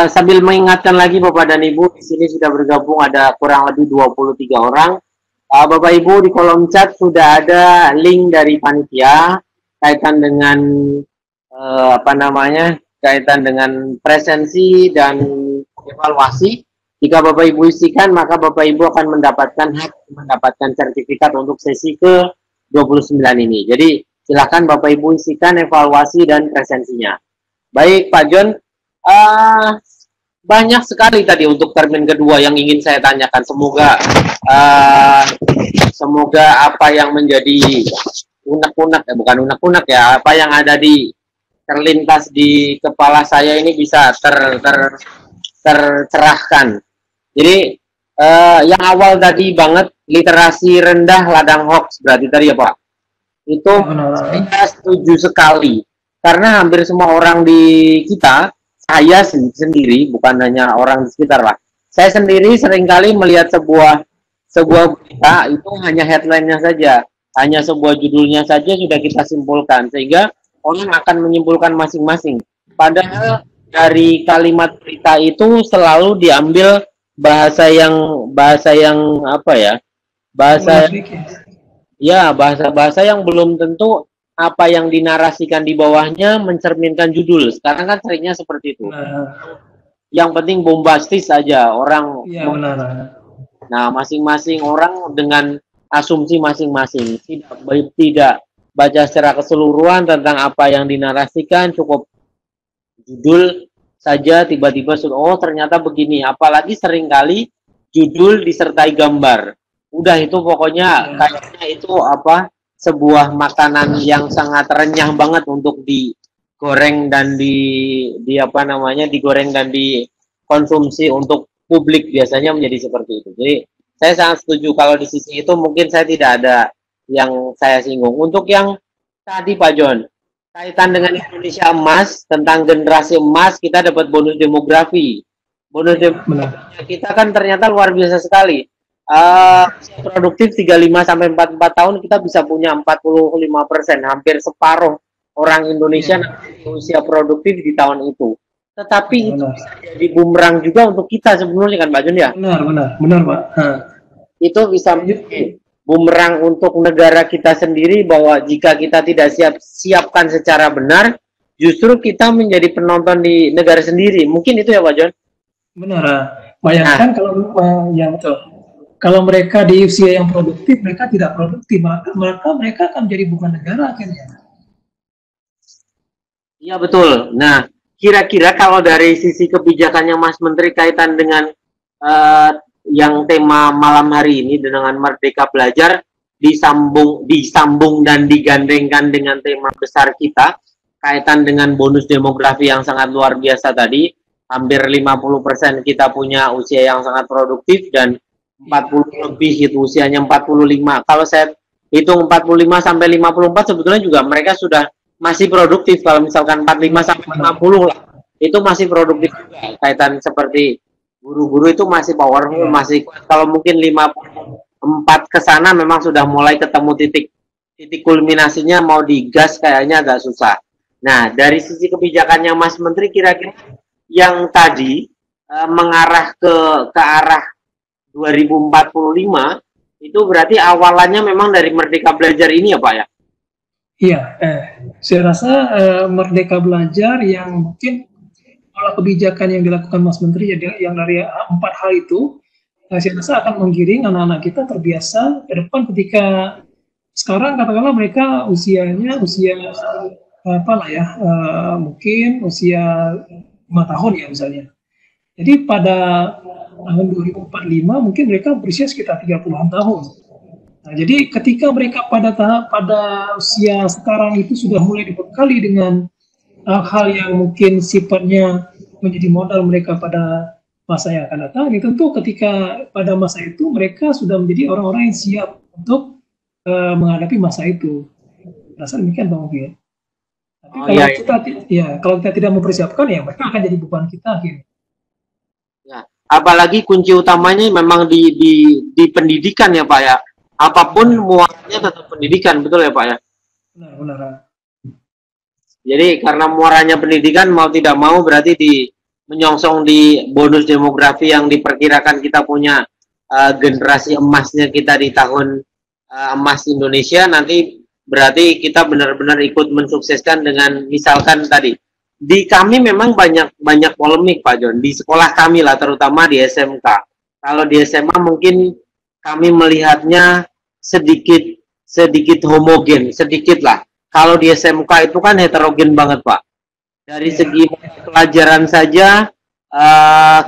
Sambil mengingatkan lagi Bapak dan Ibu, di sini sudah bergabung ada kurang lebih 23 orang. Bapak Ibu di kolom chat sudah ada link dari panitia kaitan dengan kaitan dengan presensi dan evaluasi. Jika Bapak Ibu isikan, maka Bapak Ibu akan mendapatkan sertifikat untuk sesi ke-29 ini. Jadi silakan Bapak Ibu isikan evaluasi dan presensinya. Baik Pak John. Banyak sekali tadi untuk termin kedua yang ingin saya tanyakan. Semoga apa yang menjadi unek-unek ya, apa yang ada terlintas di kepala saya ini bisa tercerahkan. Jadi yang awal tadi banget, literasi rendah ladang hoax berarti tadi ya Pak. Itu saya setuju sekali. Karena hampir semua orang di kita, saya sendiri, bukan hanya orang di sekitar lah. Saya sendiri seringkali melihat sebuah berita itu hanya headline-nya saja, hanya sebuah judulnya saja sudah kita simpulkan, sehingga orang akan menyimpulkan masing-masing. Padahal dari kalimat berita itu selalu diambil bahasa yang apa ya? Bahasa bahasa yang belum tentu apa yang dinarasikan di bawahnya mencerminkan judul. Sekarang kan seringnya seperti itu. Yang penting bombastis saja orang. Iya, benar. Nah, masing-masing orang dengan asumsi masing-masing, tidak baca secara keseluruhan tentang apa yang dinarasikan, cukup judul saja, tiba-tiba oh ternyata begini. Apalagi seringkali judul disertai gambar. Udah itu pokoknya kayaknya itu apa, sebuah makanan yang sangat renyah banget untuk digoreng dan digoreng dan dikonsumsi untuk publik, biasanya menjadi seperti itu. Jadi saya sangat setuju kalau di sisi itu mungkin saya tidak ada yang saya singgung. Untuk yang tadi Pak John, kaitan dengan Indonesia Emas, tentang generasi emas, kita dapat bonus demografi. Bonus demografi kita kan ternyata luar biasa sekali. Produktif 35-44 tahun kita bisa punya 45%, hampir separuh orang Indonesia nanti usia produktif di tahun itu. Tetapi itu bisa jadi bumerang juga untuk kita sebenarnya kan Pak Jun ya? Benar Pak. Itu bisa menjadi bumerang untuk negara kita sendiri, bahwa jika kita tidak siapkan secara benar, justru kita menjadi penonton di negara sendiri. Mungkin itu ya Pak John? Benar. Bayangkan kalau ya betul. Kalau mereka di usia yang produktif, mereka tidak produktif, mereka akan menjadi bukan negara akhirnya. Iya betul. Nah, kira-kira kalau dari sisi kebijakannya Mas Menteri kaitan dengan yang tema malam hari ini dengan Merdeka Belajar, disambung dan digandengkan dengan tema besar kita kaitan dengan bonus demografi yang sangat luar biasa tadi, hampir 50% kita punya usia yang sangat produktif dan 40 lebih itu usianya 45. Kalau saya hitung 45 sampai 54 sebetulnya juga mereka sudah masih produktif. Kalau misalkan 45 sampai 50 lah, itu masih produktif juga. Kaitan seperti guru-guru itu masih powerful, masih kalau mungkin 54 ke sana memang sudah mulai ketemu titik kulminasinya, mau digas kayaknya agak susah. Nah, dari sisi kebijakannya Mas Menteri, kira-kira yang tadi mengarah ke arah 2045 itu berarti awalannya memang dari Merdeka Belajar ini ya Pak ya? Iya, saya rasa Merdeka Belajar yang mungkin pola kebijakan yang dilakukan Mas Menteri yang dari 4 hal itu, saya rasa akan menggiring anak-anak kita terbiasa ke depan ketika sekarang katakanlah mereka usianya mungkin usia 5 tahun ya misalnya. Jadi pada tahun 2045 mungkin mereka berusia sekitar 30-an tahun. Nah, jadi ketika mereka pada usia sekarang itu sudah mulai dibekali dengan hal yang mungkin sifatnya menjadi modal mereka pada masa yang akan datang, tentu ketika pada masa itu mereka sudah menjadi orang-orang yang siap untuk menghadapi masa itu. Rasa demikian Bang Oki. Tapi kalau kita tidak mempersiapkan ya mereka akan jadi beban kita akhirnya. Ya, apalagi kunci utamanya memang di pendidikan ya Pak ya. Apapun muaranya tetap pendidikan, betul ya Pak ya? Benar. Jadi karena muaranya pendidikan, mau tidak mau berarti menyongsong di bonus demografi yang diperkirakan kita punya generasi emasnya kita di tahun emas Indonesia, nanti berarti kita benar-benar ikut mensukseskan dengan misalkan tadi. Di kami memang banyak polemik Pak John, di sekolah kami lah, terutama di SMK. Kalau di SMA mungkin kami melihatnya sedikit homogen, sedikit lah. Kalau di SMK itu kan heterogen banget Pak. Dari segi pelajaran saja,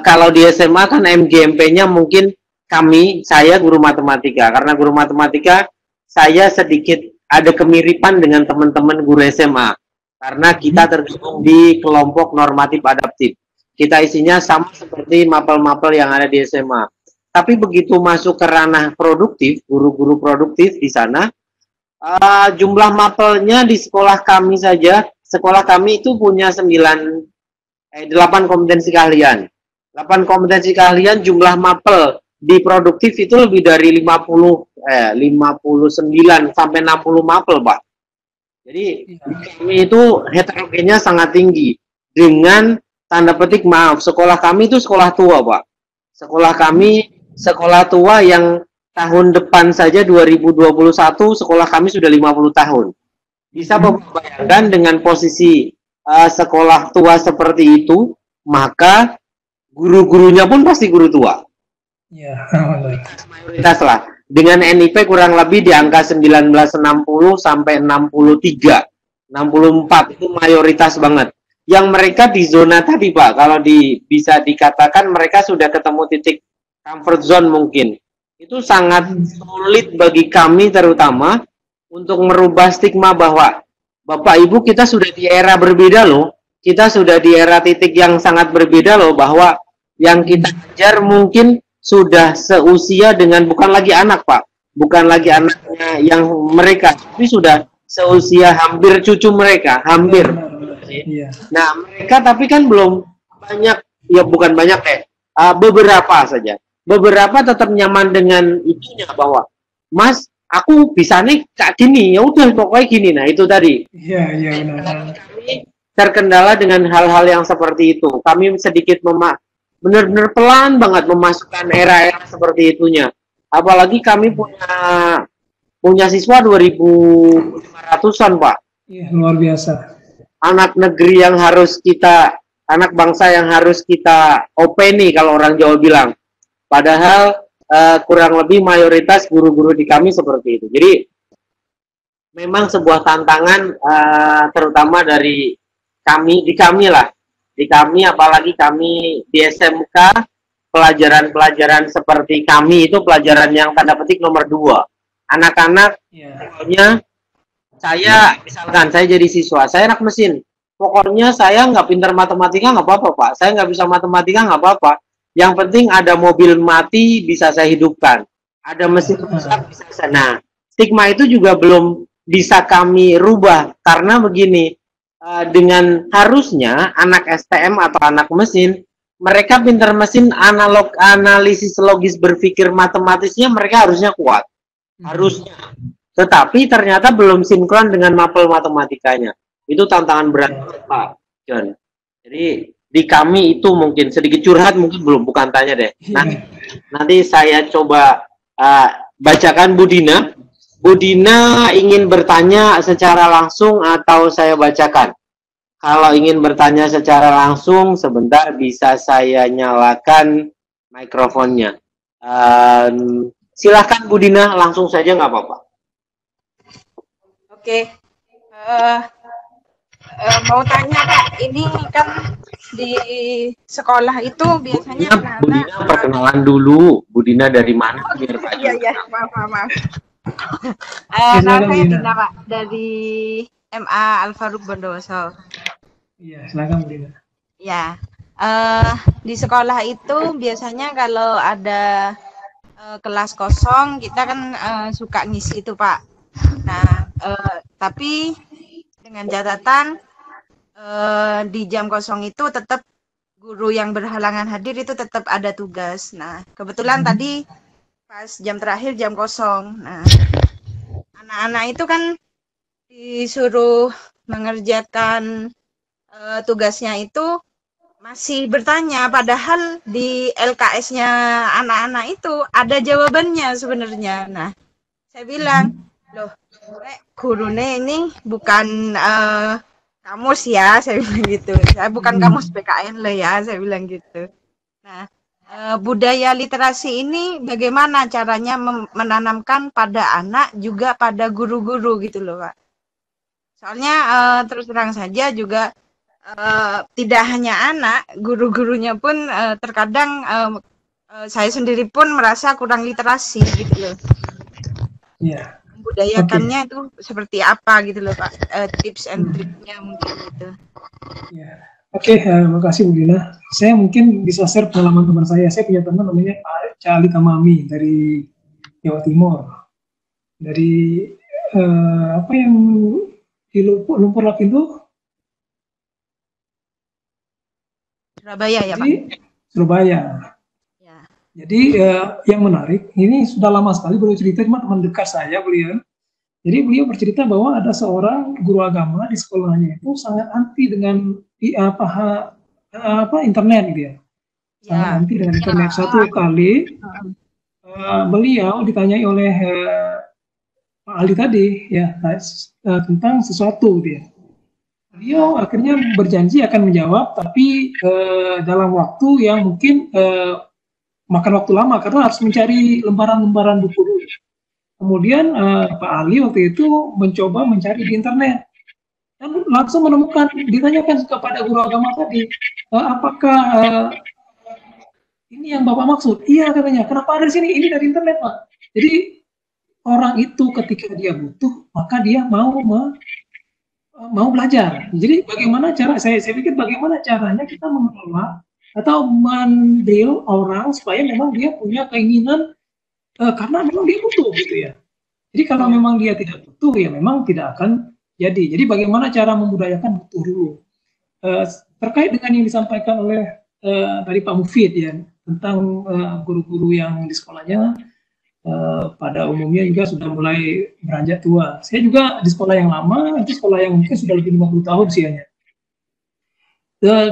kalau di SMA kan MGMP-nya mungkin saya guru matematika. Karena guru matematika, saya sedikit ada kemiripan dengan teman-teman guru SMA. Karena kita tergabung di kelompok normatif adaptif. Kita isinya sama seperti mapel-mapel yang ada di SMA. Tapi begitu masuk ke ranah produktif, guru-guru produktif di sana, jumlah mapelnya di sekolah kami saja, sekolah kami itu punya 8 kompetensi keahlian. 8 kompetensi keahlian, jumlah mapel di produktif itu lebih dari 59 sampai 60 mapel, Pak. Jadi kami itu heterogennya sangat tinggi dengan tanda petik maaf, sekolah kami itu sekolah tua, Pak. Sekolah kami sekolah tua yang tahun depan saja 2021 sekolah kami sudah 50 tahun. Bisa Bapak bayangkan dengan posisi sekolah tua seperti itu, maka guru-gurunya pun pasti guru tua. Iya. Mayoritas lah. Dengan NIP kurang lebih di angka 1960 sampai 63. 64 itu mayoritas banget. Yang mereka di zona tadi Pak, kalau bisa dikatakan mereka sudah ketemu titik comfort zone mungkin. Itu sangat sulit bagi kami terutama untuk merubah stigma bahwa Bapak Ibu kita sudah di era berbeda loh. Kita sudah di era titik yang sangat berbeda loh, bahwa yang kita ajar mungkin sudah seusia dengan, bukan lagi anak Pak, bukan lagi anaknya yang mereka, tapi sudah seusia hampir cucu mereka, hampir. Nah mereka tapi kan belum banyak, ya bukan banyak beberapa saja. Beberapa tetap nyaman dengan itunya bahwa Mas, aku bisa nih kayak gini, ya udah pokoknya gini. Nah itu tadi. Iya benar. Kami terkendala dengan hal-hal yang seperti itu. Kami sedikit benar-benar pelan banget memasukkan era-era seperti itunya. Apalagi kami punya siswa 2.500-an Pak. Iya luar biasa. Anak negeri yang harus kita, anak bangsa yang harus kita openi kalau orang Jawa bilang. Padahal kurang lebih mayoritas guru-guru di kami seperti itu. Jadi memang sebuah tantangan terutama dari kami, di kami apalagi kami di SMK, pelajaran-pelajaran seperti kami itu pelajaran yang tanda petik nomor 2. Anak-anak pokoknya misalkan saya jadi siswa, saya anak mesin, pokoknya saya nggak pintar matematika nggak apa-apa Pak, saya nggak bisa matematika nggak apa-apa, yang penting ada mobil mati bisa saya hidupkan, ada mesin rusak bisa saya. Nah stigma itu juga belum bisa kami rubah, karena begini, dengan harusnya anak STM atau anak mesin, mereka pintar mesin, analog, analisis logis berpikir matematisnya mereka harusnya kuat, harusnya. Tetapi ternyata belum sinkron dengan mapel matematikanya. Itu tantangan berat Pak John. Jadi di kami itu mungkin sedikit curhat, mungkin bukan tanya deh. Nanti saya coba bacakan Bu Dina. Bu Dina ingin bertanya secara langsung atau saya bacakan? Kalau ingin bertanya secara langsung, sebentar bisa saya nyalakan mikrofonnya. Silahkan Bu Dina, langsung saja nggak apa-apa. Oke, mau tanya Pak, ini kan di sekolah itu biasanya Bu Dina perkenalan dulu, Bu Dina dari mana? Biar Pak Iya, maaf. Nama saya Dina Pak, dari MA Al-Faruq Bondowoso. Iya, silakan Bu Dina. Ya, di sekolah itu biasanya kalau ada kelas kosong kita kan suka ngisi itu Pak. Nah, tapi dengan catatan di jam kosong itu tetap guru yang berhalangan hadir itu tetap ada tugas. Nah, kebetulan tadi pas jam terakhir jam kosong. Nah, anak-anak itu kan disuruh mengerjakan tugasnya itu masih bertanya, padahal di LKS-nya anak-anak itu ada jawabannya sebenarnya. Nah, saya bilang, loh, gurune ini bukan kamus ya, saya bilang gitu. Saya bukan kamus PKN loh ya, saya bilang gitu. Nah, budaya literasi ini bagaimana caranya menanamkan pada anak juga pada guru-guru gitu loh Pak. Soalnya terus terang saja juga tidak hanya anak, guru-gurunya pun terkadang saya sendiri pun merasa kurang literasi gitu loh. Iya. Budayakannya itu seperti apa gitu loh Pak, tips and triknya mungkin gitu. Ya. Oke, terima kasih Bu Dina. Saya mungkin bisa share pengalaman teman saya. Saya punya teman namanya Pak Cali Tamami dari Jawa Timur. Dari apa yang di Lumpur Lapindo? Surabaya ya Pak? Surabaya. Jadi yang menarik, ini sudah lama sekali beliau cerita, cuma teman dekat saya beliau. Jadi beliau bercerita bahwa ada seorang guru agama di sekolahnya itu sangat anti dengan internet gitu ya. Sangat Ya. anti dengan internet. Satu kali beliau ditanyai oleh Pak Ali tadi ya tentang sesuatu gitu ya. Beliau akhirnya berjanji akan menjawab, tapi dalam waktu yang mungkin makan waktu lama karena harus mencari lembaran-lembaran buku dulu. Kemudian Pak Ali waktu itu mencoba mencari di internet dan langsung menemukan, ditanyakan kepada guru agama tadi, apakah ini yang Bapak maksud? Iya katanya. Kenapa ada di sini? Ini dari internet, Pak. Jadi orang itu ketika dia butuh, maka dia mau belajar. Jadi bagaimana cara saya pikir bagaimana caranya kita mengelola atau mendrill orang supaya memang dia punya keinginan karena memang dia butuh gitu ya. Jadi kalau memang dia tidak butuh ya memang tidak akan jadi. Jadi bagaimana cara membudayakan butuh dulu. Terkait dengan yang disampaikan oleh dari Pak Mufid ya tentang guru-guru yang di sekolahnya pada umumnya juga sudah mulai beranjak tua. Saya juga di sekolah yang lama, itu sekolah yang mungkin sudah lebih 50 tahun usianya.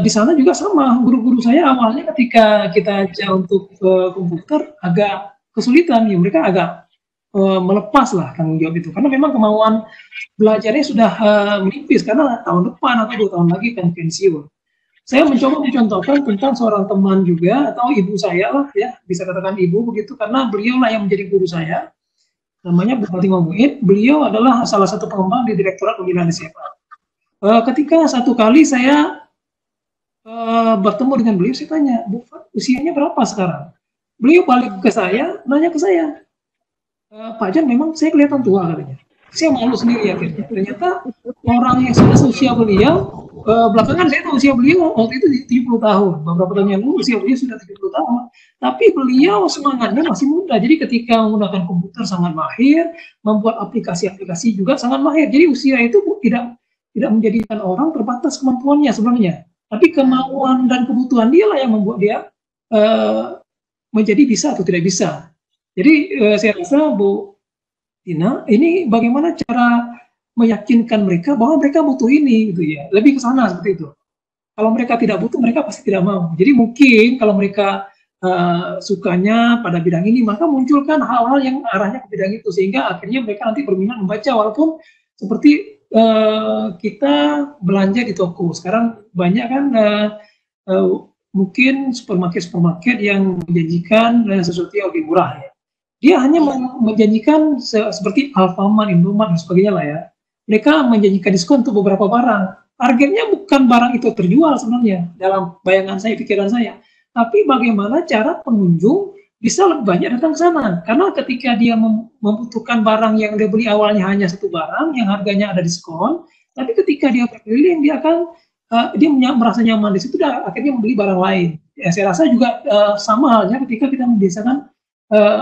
Di sana juga sama, guru-guru saya awalnya ketika kita ajak untuk komputer agak kesulitan, ya mereka agak melepas lah tanggung jawab itu, karena memang kemauan belajarnya sudah menipis, karena tahun depan atau 2 tahun lagi kan pensiun. Saya mencoba mencontohkan tentang seorang teman juga atau ibu saya lah ya, bisa katakan ibu begitu karena beliau lah yang menjadi guru saya. Namanya Bu Fatimah Muid. Beliau adalah salah satu pengembang di Direktorat Pembinaan SMA. Ketika satu kali saya bertemu dengan beliau, saya tanya, Bu Fat, usianya berapa sekarang? Beliau balik ke saya, nanya ke saya, Pak Jan, memang saya kelihatan tua katanya. Saya malu sendiri akhirnya. Ternyata orang yang sudah seusia beliau, belakangan saya tahu usia beliau waktu itu 70 tahun. Beberapa tahun yang lalu usia beliau sudah 70 tahun. Tapi beliau semangatnya masih muda. Jadi ketika menggunakan komputer sangat mahir, membuat aplikasi-aplikasi juga sangat mahir. Jadi usia itu tidak menjadikan orang terbatas kemampuannya sebenarnya. Tapi kemauan dan kebutuhan dia lah yang membuat dia menjadi bisa atau tidak bisa. Jadi saya rasa Bu Tina, ini bagaimana cara meyakinkan mereka bahwa mereka butuh ini gitu ya, lebih ke sana seperti itu. Kalau mereka tidak butuh, mereka pasti tidak mau. Jadi mungkin kalau mereka sukanya pada bidang ini, maka munculkan hal-hal yang arahnya ke bidang itu, sehingga akhirnya mereka nanti berminat membaca, walaupun seperti kita belanja di toko. Sekarang banyak kan mungkin supermarket yang menjanjikan sesuatu yang lebih murah ya. Dia hanya menjanjikan seperti Alfamart, Indomaret, dan sebagainya lah ya. Mereka menjanjikan diskon untuk beberapa barang. Targetnya bukan barang itu terjual sebenarnya, dalam bayangan saya, pikiran saya. Tapi bagaimana cara pengunjung bisa lebih banyak datang ke sana. Karena ketika dia membutuhkan barang yang dia beli awalnya hanya satu barang, yang harganya ada diskon, tapi ketika dia berkeliling, dia akan dia merasa nyaman di situ, dan akhirnya membeli barang lain. Ya, saya rasa juga sama halnya ketika kita membiasakan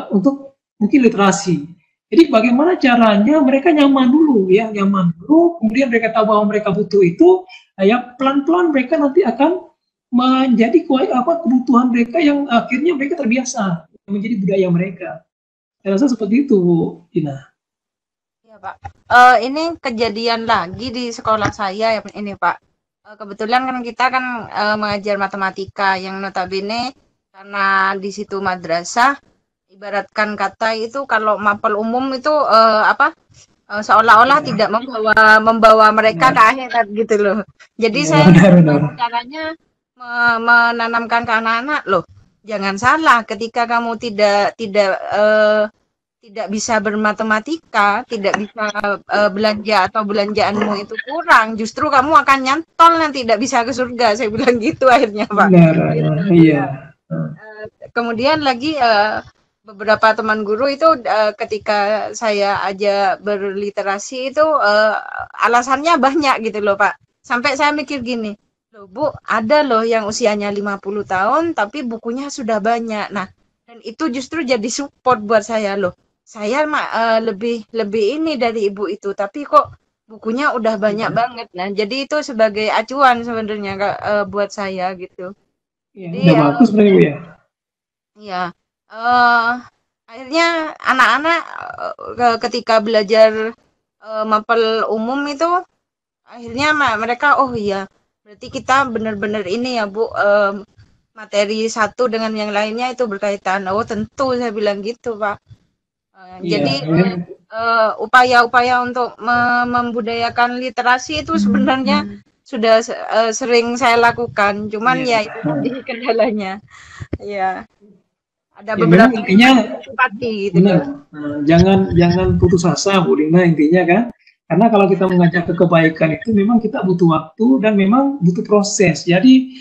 untuk mungkin literasi. Jadi bagaimana caranya mereka nyaman dulu ya, kemudian mereka tahu bahwa mereka butuh itu, ya pelan-pelan mereka nanti akan menjadi kebutuhan mereka yang akhirnya mereka terbiasa menjadi budaya mereka. Saya rasa seperti itu, Bu Tina. Ya Pak, ini kejadian lagi di sekolah saya ya ini Pak. Kebetulan kan kita kan mengajar matematika yang notabene karena di situ madrasah. Ibaratkan kata itu kalau mapel umum itu seolah-olah tidak membawa mereka ke akhirat gitu loh. Jadi saya caranya menanamkan ke anak-anak loh. Jangan salah, ketika kamu tidak bisa bermatematika, tidak bisa belanja atau belanjaanmu itu kurang, justru kamu akan nyantol nanti tidak bisa ke surga. Saya bilang gitu akhirnya Pak. Iya. Kemudian lagi beberapa teman guru itu ketika saya aja berliterasi itu alasannya banyak gitu loh Pak. Sampai saya mikir gini, loh Bu, ada loh yang usianya 50 tahun tapi bukunya sudah banyak. Nah, dan itu justru jadi support buat saya loh. Saya lebih ini dari ibu itu, tapi kok bukunya udah banyak banget. Nah, jadi itu sebagai acuan sebenarnya buat saya gitu. Jadi bagus sebenarnya Bu ya. Iya. Akhirnya anak-anak ketika belajar mapel umum itu akhirnya mereka oh iya Berarti kita benar-benar ini ya Bu, materi satu dengan yang lainnya itu berkaitan. Oh tentu saya bilang gitu Pak. Jadi upaya-upaya untuk membudayakan literasi itu sebenarnya sudah sering saya lakukan. Cuman ya itu tadi kendalanya. Ya. Ada beberapa intinya gitu. Jangan putus asa Bu Dina, intinya kan. Karena kalau kita mengajak ke kebaikan itu memang kita butuh waktu dan memang butuh proses. Jadi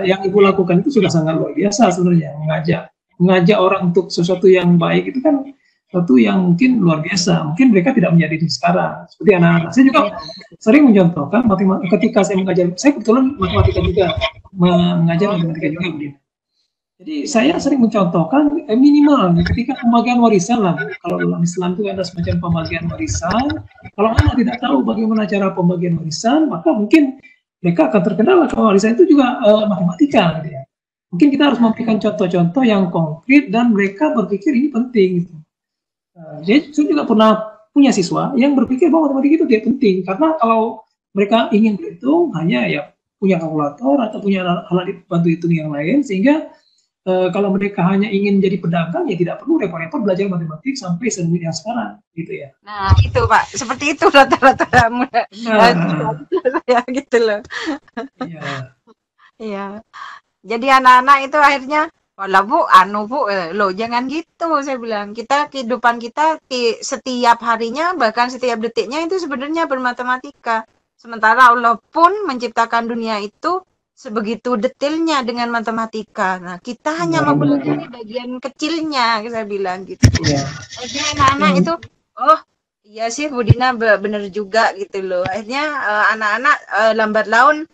yang Ibu lakukan itu sudah sangat luar biasa sebenarnya, mengajak orang untuk sesuatu yang baik itu kan sesuatu yang mungkin luar biasa. Mungkin mereka tidak menjadi itu sekarang. Seperti anak-anak saya juga sering mencontohkan ketika saya mengajar, saya kebetulan matematika juga, mengajar matematika juga Bu Dina. Jadi saya sering mencontohkan minimal ketika pembagian warisan lah. Kalau dalam Islam itu ada semacam pembagian warisan. Kalau anak tidak tahu bagaimana cara pembagian warisan, maka mungkin mereka akan terkendala. Kalau warisan itu juga matematika, gitu ya. Mungkin kita harus memberikan contoh-contoh yang konkret dan mereka berpikir ini penting. Gitu. Saya juga pernah punya siswa yang berpikir bahwa matematika itu tidak penting karena kalau mereka ingin berhitung hanya ya punya kalkulator atau punya alat bantu hitung yang lain sehingga kalau mereka hanya ingin jadi pedagang ya tidak perlu repot-repot belajar matematik sampai seruit yang sekarang gitu ya. Nah itu Pak, seperti itu rata-rata ya gitu loh. Iya. Jadi anak-anak itu akhirnya walau Bu, lo jangan gitu saya bilang. Kita kehidupan kita setiap harinya bahkan setiap detiknya itu sebenarnya bermatematika. Sementara Allah pun menciptakan dunia itu sebegitu detailnya dengan matematika. Nah, kita hanya mempelajari bagian kecilnya, saya bilang gitu. Jadi anak-anak itu, oh iya sih Bu Dina benar juga gitu loh. Akhirnya anak-anak lambat laun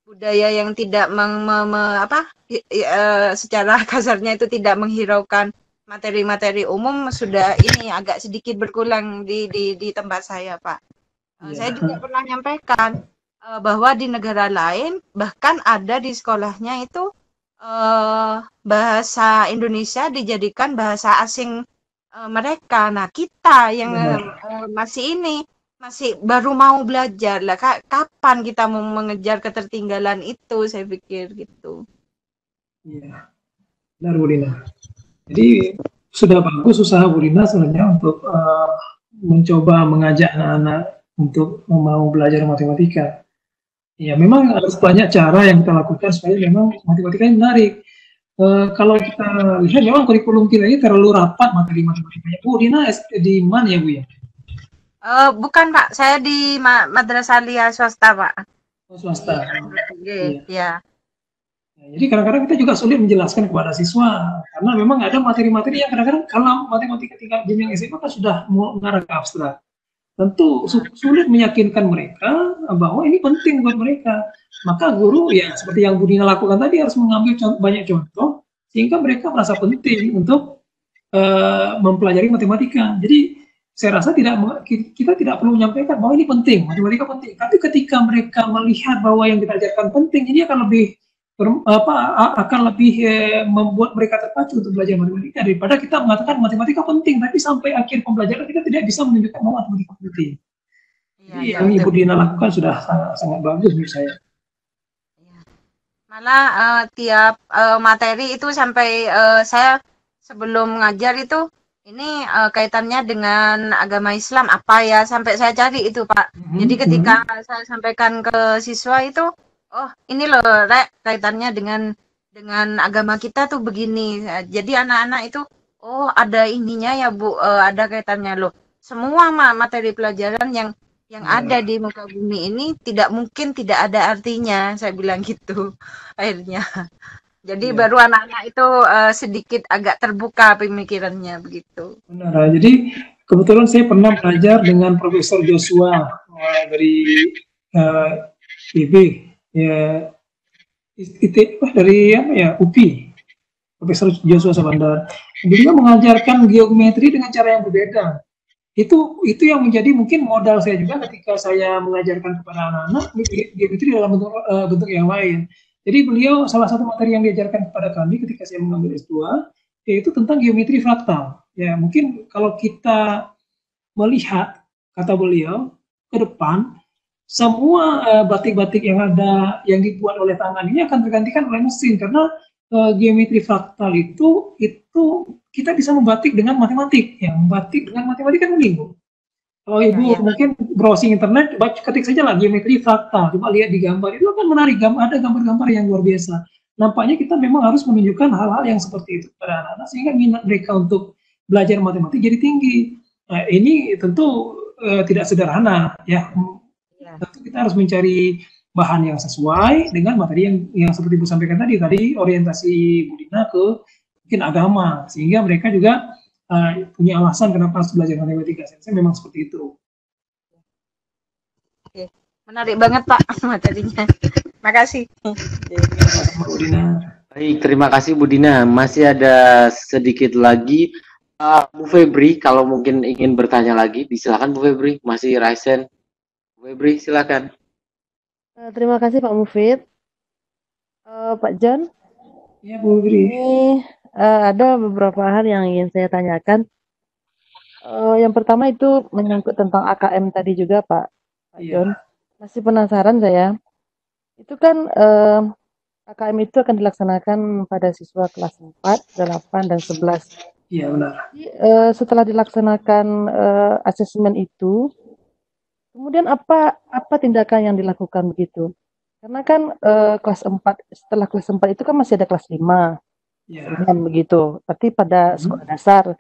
budaya yang tidak secara kasarnya itu tidak menghiraukan materi-materi umum sudah ini agak sedikit berkurang di tempat saya Pak. Saya juga pernah nyampaikan bahwa di negara lain bahkan ada di sekolahnya itu bahasa Indonesia dijadikan bahasa asing mereka. Nah kita yang masih baru mau belajar lah, kapan kita mau mengejar ketertinggalan itu, saya pikir gitu. Iya, benar Bu Dina. Jadi sudah bagus usaha Bu Dina sebenarnya untuk mencoba mengajak anak-anak untuk mau belajar matematika. Ya, memang harus banyak cara yang kita lakukan supaya memang matematika ini menarik. Kalau kita lihat memang kurikulum kita ini terlalu rapat materi matematikanya. Bu Dina di mana ya Bu ya? Bukan Pak, saya di Madrasah Alia swasta Pak. Oh, swasta. Iya. Jadi kadang-kadang kita juga sulit menjelaskan kepada siswa karena memang ada materi-materi yang kadang-kadang kalau matematika tingkat jenjang SMA kan sudah mengarah ke abstrak. Tentu sulit meyakinkan mereka bahwa ini penting buat mereka. Maka guru ya seperti yang Bu Dina lakukan tadi harus mengambil banyak contoh sehingga mereka merasa penting untuk mempelajari matematika. Jadi saya rasa kita tidak perlu menyampaikan bahwa ini penting, matematika penting. Tapi ketika mereka melihat bahwa yang kita ajarkan penting, ini akan lebih membuat mereka terpacu untuk belajar matematika daripada kita mengatakan matematika penting tapi sampai akhir pembelajaran kita tidak bisa menunjukkan bahwa matematika penting. Jadi yang Ibu Dina lakukan sudah sangat bagus menurut saya. Malah tiap materi itu sampai saya sebelum ngajar itu ini kaitannya dengan agama Islam apa ya sampai saya cari itu Pak. Jadi ketika saya sampaikan ke siswa itu oh ini loh Rek kaitannya dengan agama kita tuh begini. Jadi anak-anak itu oh ada ininya ya Bu, ada kaitannya loh. Semua materi pelajaran yang ada di muka bumi ini tidak mungkin tidak ada artinya, saya bilang gitu akhirnya. Jadi baru anak-anak itu sedikit agak terbuka pemikirannya begitu. Benar. Jadi kebetulan saya pernah belajar dengan Profesor Joshua dari IB. Ya, dari apa ya UPI, Profesor Joshua Sabandar. Beliau mengajarkan geometri dengan cara yang berbeda. Itu yang menjadi mungkin modal saya juga ketika saya mengajarkan kepada anak-anak geometri dalam bentuk yang lain. Jadi beliau salah satu materi yang diajarkan kepada kami ketika saya mengambil S2 yaitu tentang geometri fraktal. Ya mungkin kalau kita melihat kata beliau ke depan semua batik-batik yang ada yang dibuat oleh tangan ini akan tergantikan oleh mesin karena geometri fraktal itu kita bisa membatik dengan matematik, yang membatik dengan matematik kan bingung. Kalau Ibu mungkin browsing internet, ketik saja lah geometri fraktal, coba lihat di gambar, itu akan menarik, ada gambar-gambar yang luar biasa. Nampaknya kita memang harus menunjukkan hal-hal yang seperti itu pada anak-anak, sehingga minat mereka untuk belajar matematik jadi tinggi. Nah, ini tentu tidak sederhana, ya. Tentu kita harus mencari bahan yang sesuai dengan materi yang seperti Ibu sampaikan tadi orientasi Bu Dina ke mungkin agama, sehingga mereka juga punya alasan kenapa harus belajar matematika. Saya memang seperti itu. Oke, menarik banget Pak materinya. Makasih. Bu Dina. Baik, terima kasih Bu Dina. Masih ada sedikit lagi Bu Febri, kalau mungkin ingin bertanya lagi, silakan Bu Febri. Masih Raisen. Bu Febri, silakan. Terima kasih Pak Mufid. Pak John. Ya Bu Febri. Ini ada beberapa hal yang ingin saya tanyakan. Yang pertama itu menyangkut tentang AKM tadi juga Pak John. Masih penasaran saya. Itu kan AKM itu akan dilaksanakan pada siswa kelas 4, 8, dan 11. Iya benar. Jadi, setelah dilaksanakan asesmen itu, kemudian apa tindakan yang dilakukan begitu? Karena kan kelas 4, setelah kelas 4 itu kan masih ada kelas 5. Begitu. Berarti pada sekolah dasar.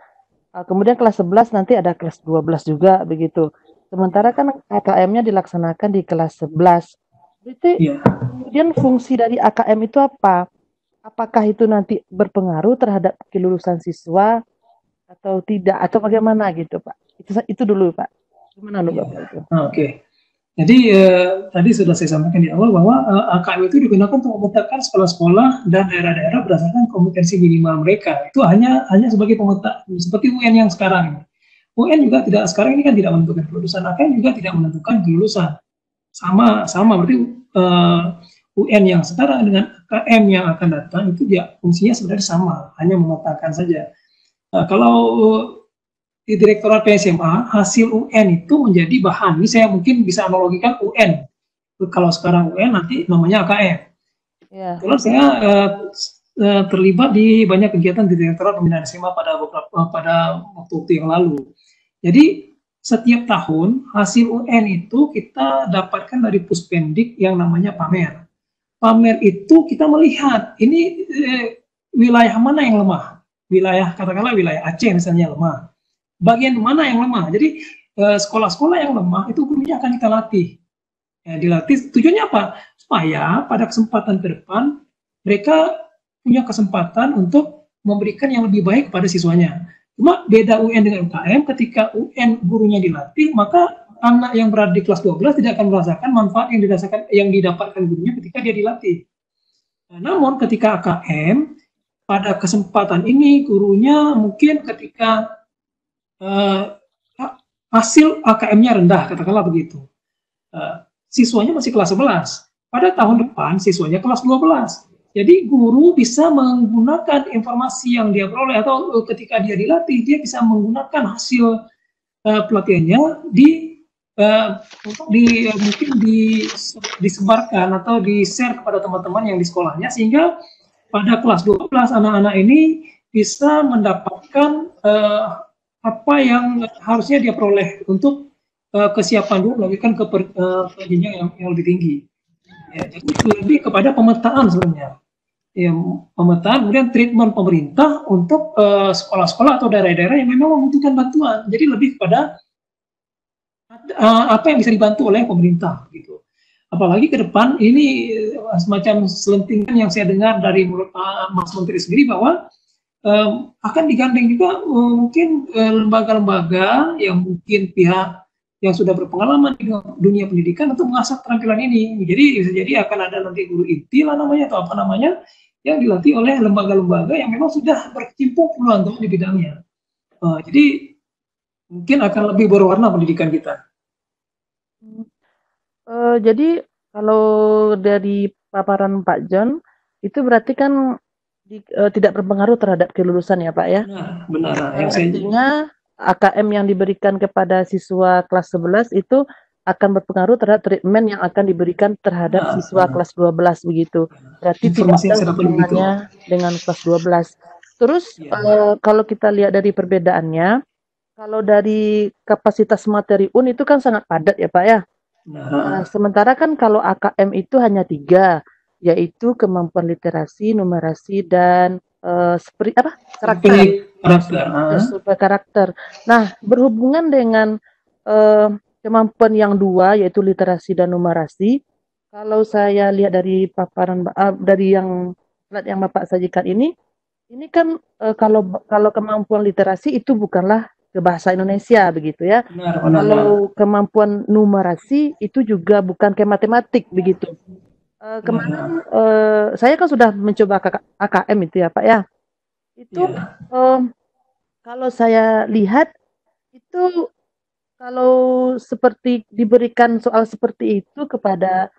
Kemudian kelas 11 nanti ada kelas 12 juga begitu. Sementara kan AKM-nya dilaksanakan di kelas 11. Berarti kemudian fungsi dari AKM itu apa? Apakah itu nanti berpengaruh terhadap kelulusan siswa atau tidak, atau bagaimana gitu Pak? Itu dulu Pak. Gimana dulu Bapak itu? Oke. Jadi tadi sudah saya sampaikan di awal bahwa AKM itu digunakan untuk memetakan sekolah-sekolah dan daerah-daerah berdasarkan kompetensi minimal mereka. Itu hanya sebagai pemetaan, seperti UN yang sekarang. UN juga tidak, sekarang ini kan tidak menentukan kelulusan, AKM juga tidak menentukan kelulusan. Sama berarti UN yang sekarang dengan AKM yang akan datang itu dia fungsinya sebenarnya sama, hanya memetakan saja. Kalau di Direktorat PSMA, hasil UN itu menjadi bahan. Ini saya mungkin bisa analogikan UN. Kalau sekarang UN, nanti namanya AKM. Kalau saya terlibat di banyak kegiatan di Direktorat Pembinaan SMA pada waktu yang lalu. Jadi setiap tahun hasil UN itu kita dapatkan dari Puspendik yang namanya pamer. Pamer itu kita melihat ini wilayah mana yang lemah. Katakanlah wilayah Aceh misalnya lemah. Bagian mana yang lemah. Jadi sekolah-sekolah yang lemah itu gurunya akan kita latih. Dilatih tujuannya apa? Supaya pada kesempatan ke depan mereka punya kesempatan untuk memberikan yang lebih baik kepada siswanya. Cuma beda UN dengan UKM, ketika UN gurunya dilatih, maka anak yang berada di kelas 12 tidak akan merasakan manfaat yang didapatkan gurunya ketika dia dilatih. Namun ketika AKM, pada kesempatan ini gurunya mungkin ketika hasil AKM-nya rendah, katakanlah begitu. Siswanya masih kelas 11. Pada tahun depan siswanya kelas 12. Jadi guru bisa menggunakan informasi yang dia peroleh atau ketika dia dilatih, dia bisa menggunakan hasil pelatihannya mungkin disebarkan atau di-share kepada teman-teman yang di sekolahnya, sehingga pada kelas 12 anak-anak ini bisa mendapatkan apa yang harusnya dia peroleh untuk kesiapan dulu melakukan ke jenjang yang lebih tinggi. Ya, jadi lebih kepada pemetaan sebenarnya. Ya, pemetaan, kemudian treatment pemerintah untuk sekolah-sekolah atau daerah-daerah yang memang membutuhkan bantuan. Jadi lebih kepada apa yang bisa dibantu oleh pemerintah gitu. Apalagi ke depan ini semacam selentingan yang saya dengar dari mulut Pak Mas Menteri sendiri bahwa akan digandeng juga mungkin lembaga-lembaga yang mungkin pihak yang sudah berpengalaman di dunia pendidikan untuk mengasah keterampilan ini. Jadi bisa jadi akan ada nanti guru inti lah namanya atau apa namanya yang dilatih oleh lembaga-lembaga yang memang sudah berkecimpung puluhan tahun di bidangnya. Jadi mungkin akan lebih berwarna pendidikan kita. Jadi kalau dari paparan Pak John itu berarti kan tidak berpengaruh terhadap kelulusan ya Pak ya? Benar. Artinya AKM yang diberikan kepada siswa kelas 11 itu akan berpengaruh terhadap treatment yang akan diberikan terhadap siswa kelas 12 begitu. Berarti tidak ada hubungannya dengan kelas 12. Terus kalau kita lihat dari perbedaannya, kalau dari kapasitas materi UN itu kan sangat padat ya Pak ya. Nah, sementara kan kalau AKM itu hanya 3, yaitu kemampuan literasi, numerasi, dan karakter. Nah, berhubungan dengan kemampuan yang 2, yaitu literasi dan numerasi, kalau saya lihat dari paparan dari yang slide yang Bapak sajikan ini kan kalau kemampuan literasi itu bukanlah ke bahasa Indonesia begitu ya. Kalau kemampuan numerasi itu juga bukan ke matematik begitu. Kemarin saya kan sudah mencoba AKM itu ya Pak ya. Itu kalau saya lihat itu kalau seperti diberikan soal seperti itu kepada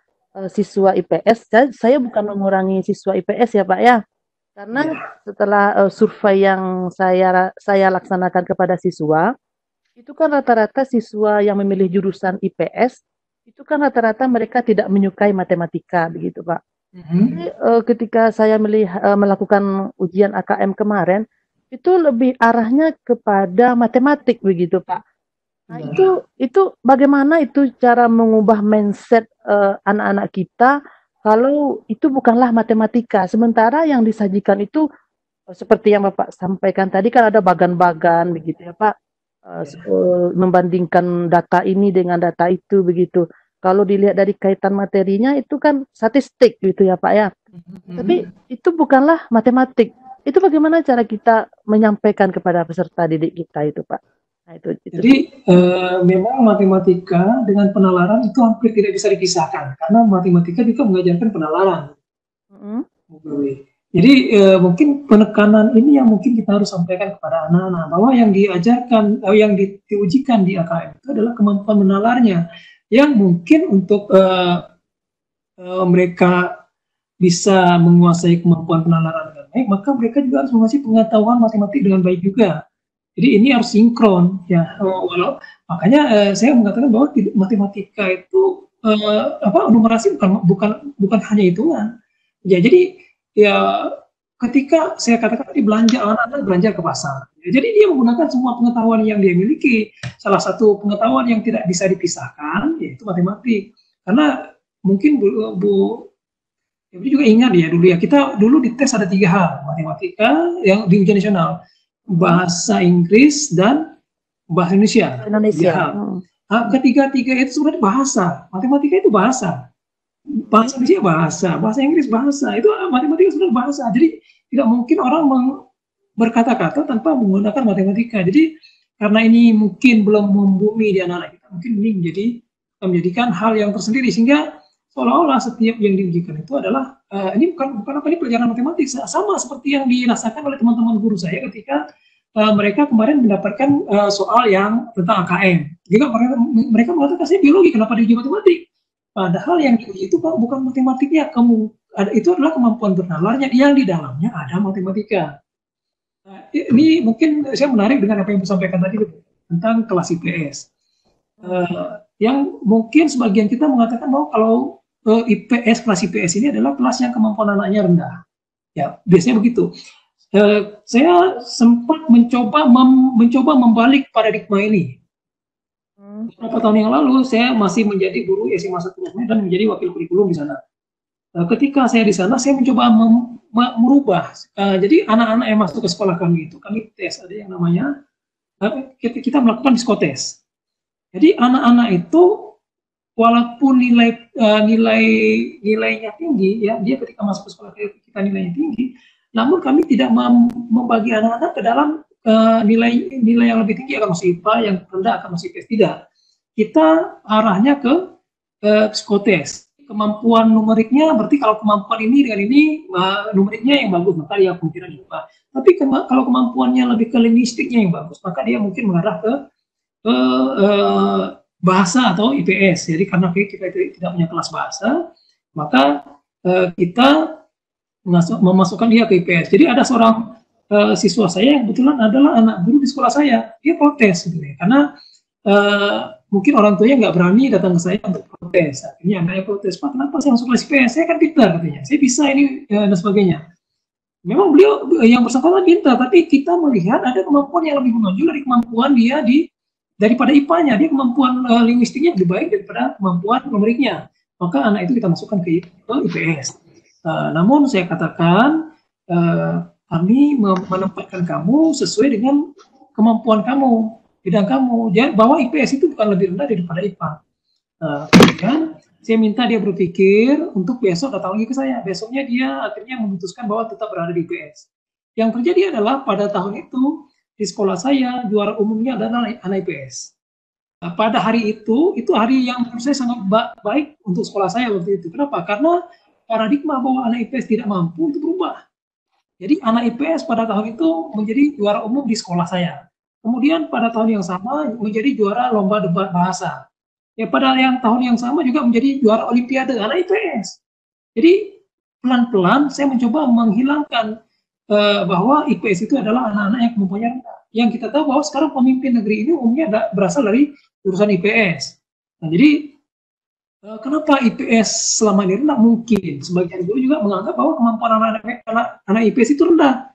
siswa IPS, saya bukan mengurangi siswa IPS ya Pak ya. Karena setelah survei yang saya laksanakan kepada siswa, itu kan rata-rata siswa yang memilih jurusan IPS, itu kan rata-rata mereka tidak menyukai matematika, begitu Pak. Jadi ketika saya melakukan ujian AKM kemarin, itu lebih arahnya kepada matematik, begitu Pak. Nah itu bagaimana itu cara mengubah mindset anak-anak kita, kalau itu bukanlah matematika, sementara yang disajikan itu seperti yang Bapak sampaikan tadi kan ada bagan-bagan begitu ya Pak, membandingkan data ini dengan data itu begitu. Kalau dilihat dari kaitan materinya itu kan statistik gitu ya Pak ya. Tapi itu bukanlah matematik. Itu bagaimana cara kita menyampaikan kepada peserta didik kita itu Pak? Nah, itu. Jadi memang matematika dengan penalaran itu hampir tidak bisa dipisahkan karena matematika juga mengajarkan penalaran. Jadi mungkin penekanan ini yang mungkin kita harus sampaikan kepada anak-anak bahwa yang diajarkan, yang diujikan di AKM itu adalah kemampuan menalarnya, yang mungkin untuk mereka bisa menguasai kemampuan penalaran dengan baik, maka mereka juga harus menguasai pengetahuan matematik dengan baik juga. Jadi ini harus sinkron ya. Makanya saya mengatakan bahwa matematika itu numerasi bukan hanya hitungan. Ya, jadi ya ketika saya katakan tadi belanja, anak-anak belanja ke pasar. Ya, jadi dia menggunakan semua pengetahuan yang dia miliki. Salah satu pengetahuan yang tidak bisa dipisahkan yaitu matematik. Karena mungkin Bu juga ingat ya dulu ya, kita dulu dites ada 3 hal, matematika yang di ujian nasional, bahasa Inggris dan bahasa Indonesia. Ketiga-tiga itu sebenarnya bahasa. Matematika itu bahasa. Bahasa Indonesia bahasa Inggris bahasa. Itu matematika sebenarnya bahasa. Jadi tidak mungkin orang berkata-kata tanpa menggunakan matematika. Jadi karena ini mungkin belum membumi di anak-anak kita, mungkin ini menjadikan hal yang tersendiri sehingga seolah-olah setiap yang diujikan itu adalah ini bukan pelajaran matematik, sama seperti yang dirasakan oleh teman-teman guru saya ketika mereka kemarin mendapatkan soal yang tentang AKM. Jika mereka mengatakan saya biologi, kenapa diuji matematik? Padahal yang diuji itu bukan matematiknya, itu adalah kemampuan bernalarnya yang di dalamnya ada matematika. Ini mungkin saya menarik dengan apa yang disampaikan tadi tentang kelas IPS. Yang mungkin sebagian kita mengatakan bahwa kalau kelas IPS ini adalah kelas yang kemampuan anaknya rendah. Ya, biasanya begitu. Saya sempat mencoba membalik paradigma ini. Beberapa tahun yang lalu saya masih menjadi guru SMA 1 dan menjadi wakil kurikulum di sana. Ketika saya di sana, saya mencoba merubah. Jadi anak-anak yang masuk ke sekolah kami itu, kami tes, ada yang namanya kita melakukan psikotes. Jadi anak-anak itu walaupun nilainya tinggi, ya dia ketika masuk ke sekolah kita nilainya tinggi, namun kami tidak membagi anak-anak ke dalam nilai yang lebih tinggi akan masuk IPA, yang rendah akan masuk IPS, tidak. Kita arahnya ke psikotes. Kemampuan numeriknya berarti kalau kemampuan ini dengan ini numeriknya yang bagus, maka dia kemungkinan IPA. Tapi kalau kemampuannya lebih ke linguistiknya yang bagus, maka dia mungkin mengarah ke bahasa atau IPS. Jadi karena kita tidak punya kelas bahasa, maka kita memasukkan dia ke IPS. Jadi ada seorang siswa saya yang kebetulan adalah anak guru di sekolah saya, dia protes sebenarnya karena mungkin orang tuanya nggak berani datang ke saya untuk protes. Akhirnya anaknya protes, Pak, kenapa saya masuk kelas IPS? Saya kan pintar katanya, saya bisa ini dan sebagainya. Memang beliau yang bersangkutan pintar, tapi kita melihat ada kemampuan yang lebih menonjol dari kemampuan dia daripada IPA-nya. Dia kemampuan linguistiknya lebih baik daripada kemampuan numeriknya. Maka anak itu kita masukkan ke IPS. Namun saya katakan kami menempatkan kamu sesuai dengan kemampuan kamu, bidang kamu. Jadi bahwa IPS itu bukan lebih rendah daripada IPA. Kemudian saya minta dia berpikir untuk besok datang lagi ke saya. Besoknya dia akhirnya memutuskan bahwa tetap berada di IPS. Yang terjadi adalah pada tahun itu di sekolah saya juara umumnya adalah anak IPS. Pada hari itu hari yang menurut saya sangat baik untuk sekolah saya waktu itu. Kenapa? Karena paradigma bahwa anak IPS tidak mampu itu berubah. Jadi anak IPS pada tahun itu menjadi juara umum di sekolah saya. Kemudian pada tahun yang sama menjadi juara lomba debat bahasa. Ya pada tahun yang sama juga menjadi juara olimpiade anak IPS. Jadi pelan-pelan saya mencoba menghilangkan bahwa IPS itu adalah anak-anak yang kemampuannya rendah. Yang kita tahu bahwa sekarang pemimpin negeri ini umumnya berasal dari jurusan IPS. Nah, jadi kenapa IPS selama ini rendah? Mungkin sebagian guru juga menganggap bahwa kemampuan anak IPS itu rendah.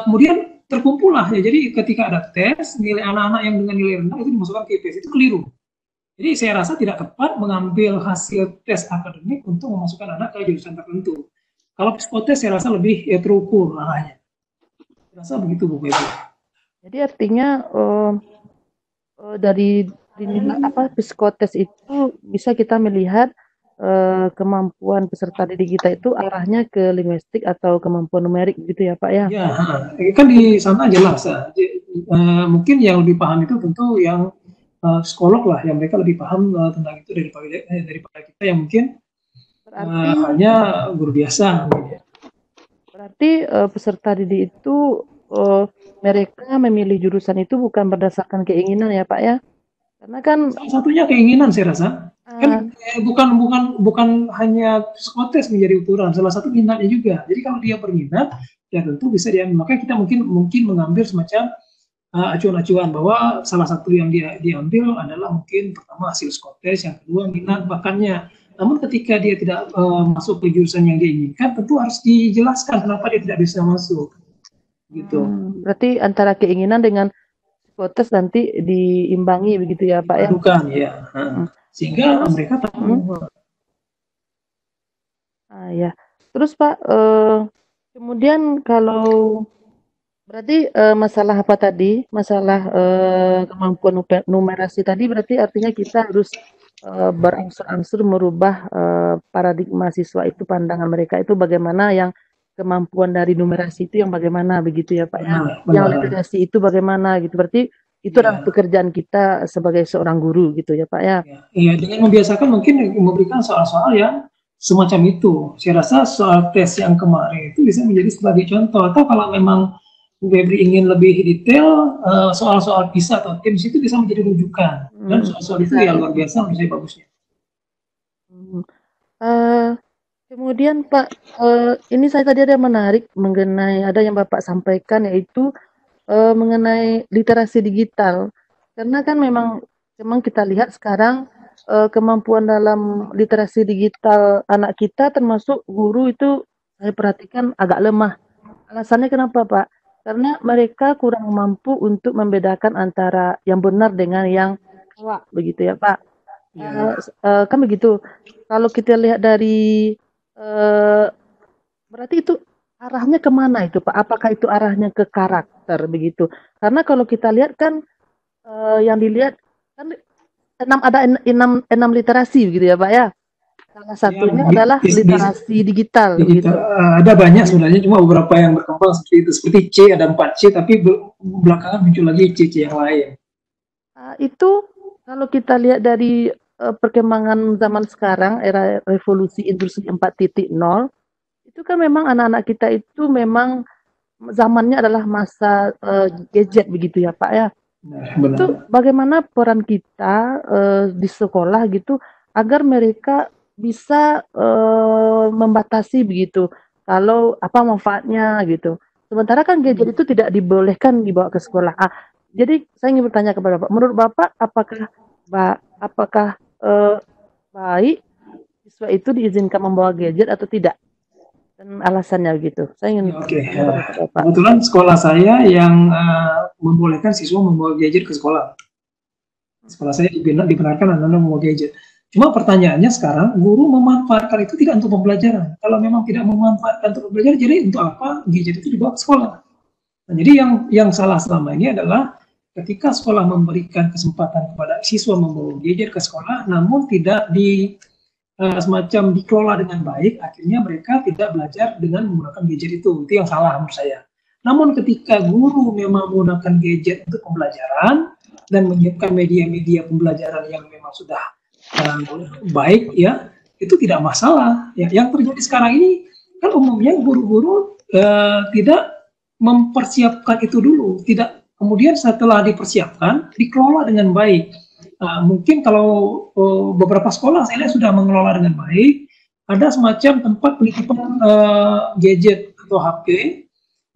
Kemudian terkumpul lah ya. Jadi ketika ada tes, nilai anak-anak yang dengan nilai rendah itu dimasukkan ke IPS, itu keliru. Jadi saya rasa tidak tepat mengambil hasil tes akademik untuk memasukkan anak ke jurusan tertentu. Kalau psikotes saya rasa lebih terukur arahnya. Saya rasa begitu Bu Ibu. Jadi artinya dari psikotes itu bisa kita melihat kemampuan peserta didik kita itu arahnya ke linguistik atau kemampuan numerik gitu ya Pak ya? Ya, kan di sana jelas. Mungkin yang lebih paham itu tentu yang psikolog lah, yang mereka lebih paham tentang itu daripada kita yang mungkin hanya guru biasa. Berarti peserta didik itu mereka memilih jurusan itu bukan berdasarkan keinginan ya Pak ya? Karena kan salah satunya keinginan saya rasa. Kan bukan hanya psikotes menjadi ukuran, salah satu minatnya juga. Jadi kalau dia berminat, ya tentu bisa diambil. Makanya kita mungkin mengambil semacam acuan-acuan bahwa salah satu yang dia diambil adalah mungkin pertama hasil psikotes, yang kedua minat bakatnya. Namun ketika dia tidak masuk ke jurusan yang dia inginkan, tentu harus dijelaskan kenapa dia tidak bisa masuk. Gitu. Berarti antara keinginan dengan psikotes nanti diimbangi begitu ya Pak ya? Bukan ya. Sehingga mereka tahu. Ya. Terus Pak, kemudian kalau berarti masalah apa tadi? Masalah kemampuan numerasi tadi berarti artinya kita harus berangsur-angsur merubah paradigma siswa itu, pandangan mereka itu bagaimana, yang kemampuan dari numerasi itu yang bagaimana begitu ya Pak ya? Yang literasi itu bagaimana gitu. Berarti itu adalah pekerjaan kita sebagai seorang guru gitu ya Pak ya? Iya, dengan membiasakan mungkin memberikan soal-soal yang semacam itu. Saya rasa soal tes yang kemarin itu bisa menjadi sebagai contoh. Atau kalau memang Febri ingin lebih detail, soal-soal PISA atau TIMSS itu bisa menjadi rujukan. Dan soal-soal itu ya luar biasa menjadi bagusnya. Kemudian Pak, ini saya tadi ada menarik mengenai ada yang Bapak sampaikan, yaitu mengenai literasi digital. Karena kan memang kita lihat sekarang kemampuan dalam literasi digital anak kita termasuk guru itu saya perhatikan agak lemah. Alasannya kenapa Pak? Karena mereka kurang mampu untuk membedakan antara yang benar dengan yang salah begitu ya Pak. Kan begitu. Kalau kita lihat dari berarti itu arahnya kemana itu Pak? Apakah itu arahnya ke karakter begitu? Karena kalau kita lihat kan yang dilihat kan ada enam literasi begitu ya Pak ya? Salah satunya adalah literasi digital. Gitu. Ada banyak sebenarnya, cuma beberapa yang berkembang seperti itu. Seperti C, ada 4 C, tapi belakangan muncul lagi C yang lain. Itu kalau kita lihat dari perkembangan zaman sekarang, era revolusi industri 4.0, itu kan memang anak-anak kita itu memang zamannya adalah masa gadget begitu ya Pak ya. Benar. Itu bagaimana peran kita di sekolah gitu agar mereka bisa membatasi begitu kalau apa manfaatnya gitu. Sementara kan gadget itu tidak dibolehkan dibawa ke sekolah. Jadi saya ingin bertanya kepada Bapak, menurut Bapak apakah baik siswa itu diizinkan membawa gadget atau tidak? Dan alasannya gitu. Saya ingin Oke, bertanya kepada Bapak. kebetulan sekolah saya yang membolehkan siswa membawa gadget ke sekolah. Sekolah saya dibenarkan anak-anak membawa gadget. Cuma pertanyaannya sekarang, guru memanfaatkan itu tidak untuk pembelajaran. Kalau memang tidak memanfaatkan untuk pembelajaran, jadi untuk apa gadget itu dibawa ke sekolah? Nah, jadi yang salah selama ini adalah ketika sekolah memberikan kesempatan kepada siswa membawa gadget ke sekolah, namun tidak semacam dikelola dengan baik, akhirnya mereka tidak belajar dengan menggunakan gadget itu yang salah menurut saya. Namun ketika guru memang menggunakan gadget untuk pembelajaran dan menyiapkan media-media pembelajaran yang memang sudah baik, ya itu tidak masalah. Ya, yang terjadi sekarang ini kan umumnya guru-guru tidak mempersiapkan itu dulu, tidak kemudian setelah dipersiapkan dikelola dengan baik. Mungkin kalau beberapa sekolah saya lihat sudah mengelola dengan baik, ada semacam tempat penitipan gadget atau HP,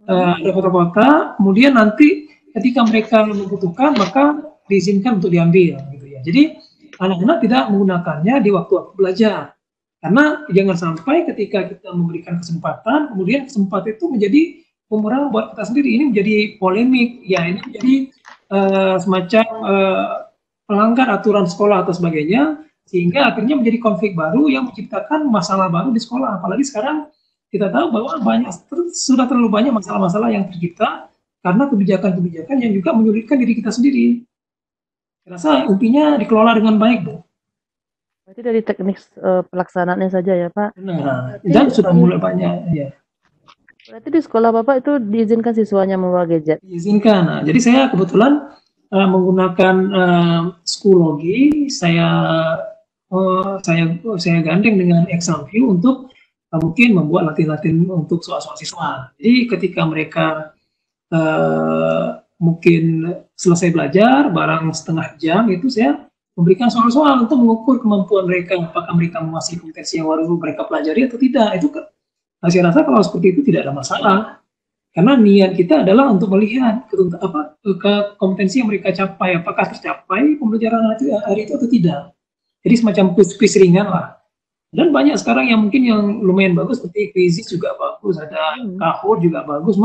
ada kota-kota, kemudian nanti ketika mereka membutuhkan maka diizinkan untuk diambil, gitu ya. Jadi anak-anak tidak menggunakannya di waktu-waktu belajar, karena jangan sampai ketika kita memberikan kesempatan, kemudian kesempatan itu menjadi bumerang buat kita sendiri. Ini menjadi polemik, ya ini menjadi semacam melanggar aturan sekolah atau sebagainya, sehingga akhirnya menjadi konflik baru yang menciptakan masalah baru di sekolah. Apalagi sekarang kita tahu bahwa sudah terlalu banyak masalah-masalah yang tercipta karena kebijakan-kebijakan yang juga menyulitkan diri kita sendiri. Saya rasa intinya dikelola dengan baik, Bu. Berarti dari teknik pelaksanaannya saja ya, Pak? Benar. Dan sudah mulai banyak, ya. Berarti di sekolah Bapak itu diizinkan siswanya membawa gadget? Diizinkan. Nah, jadi saya kebetulan menggunakan Schoology, saya gandeng dengan Examview untuk mungkin membuat latihan-latihan untuk soal-soal siswa. Jadi ketika mereka mungkin selesai belajar barang setengah jam, itu saya memberikan soal-soal untuk mengukur kemampuan mereka, apakah mereka menguasai kompetensi yang baru mereka pelajari atau tidak. Itu saya rasa kalau seperti itu tidak ada masalah. Karena niat kita adalah untuk melihat kompetensi yang mereka capai, apakah tercapai pembelajaran hari itu atau tidak. Jadi semacam quiz ringan lah. Dan banyak sekarang yang mungkin yang lumayan bagus, seperti Quizizz juga bagus, ada Kahoot juga bagus.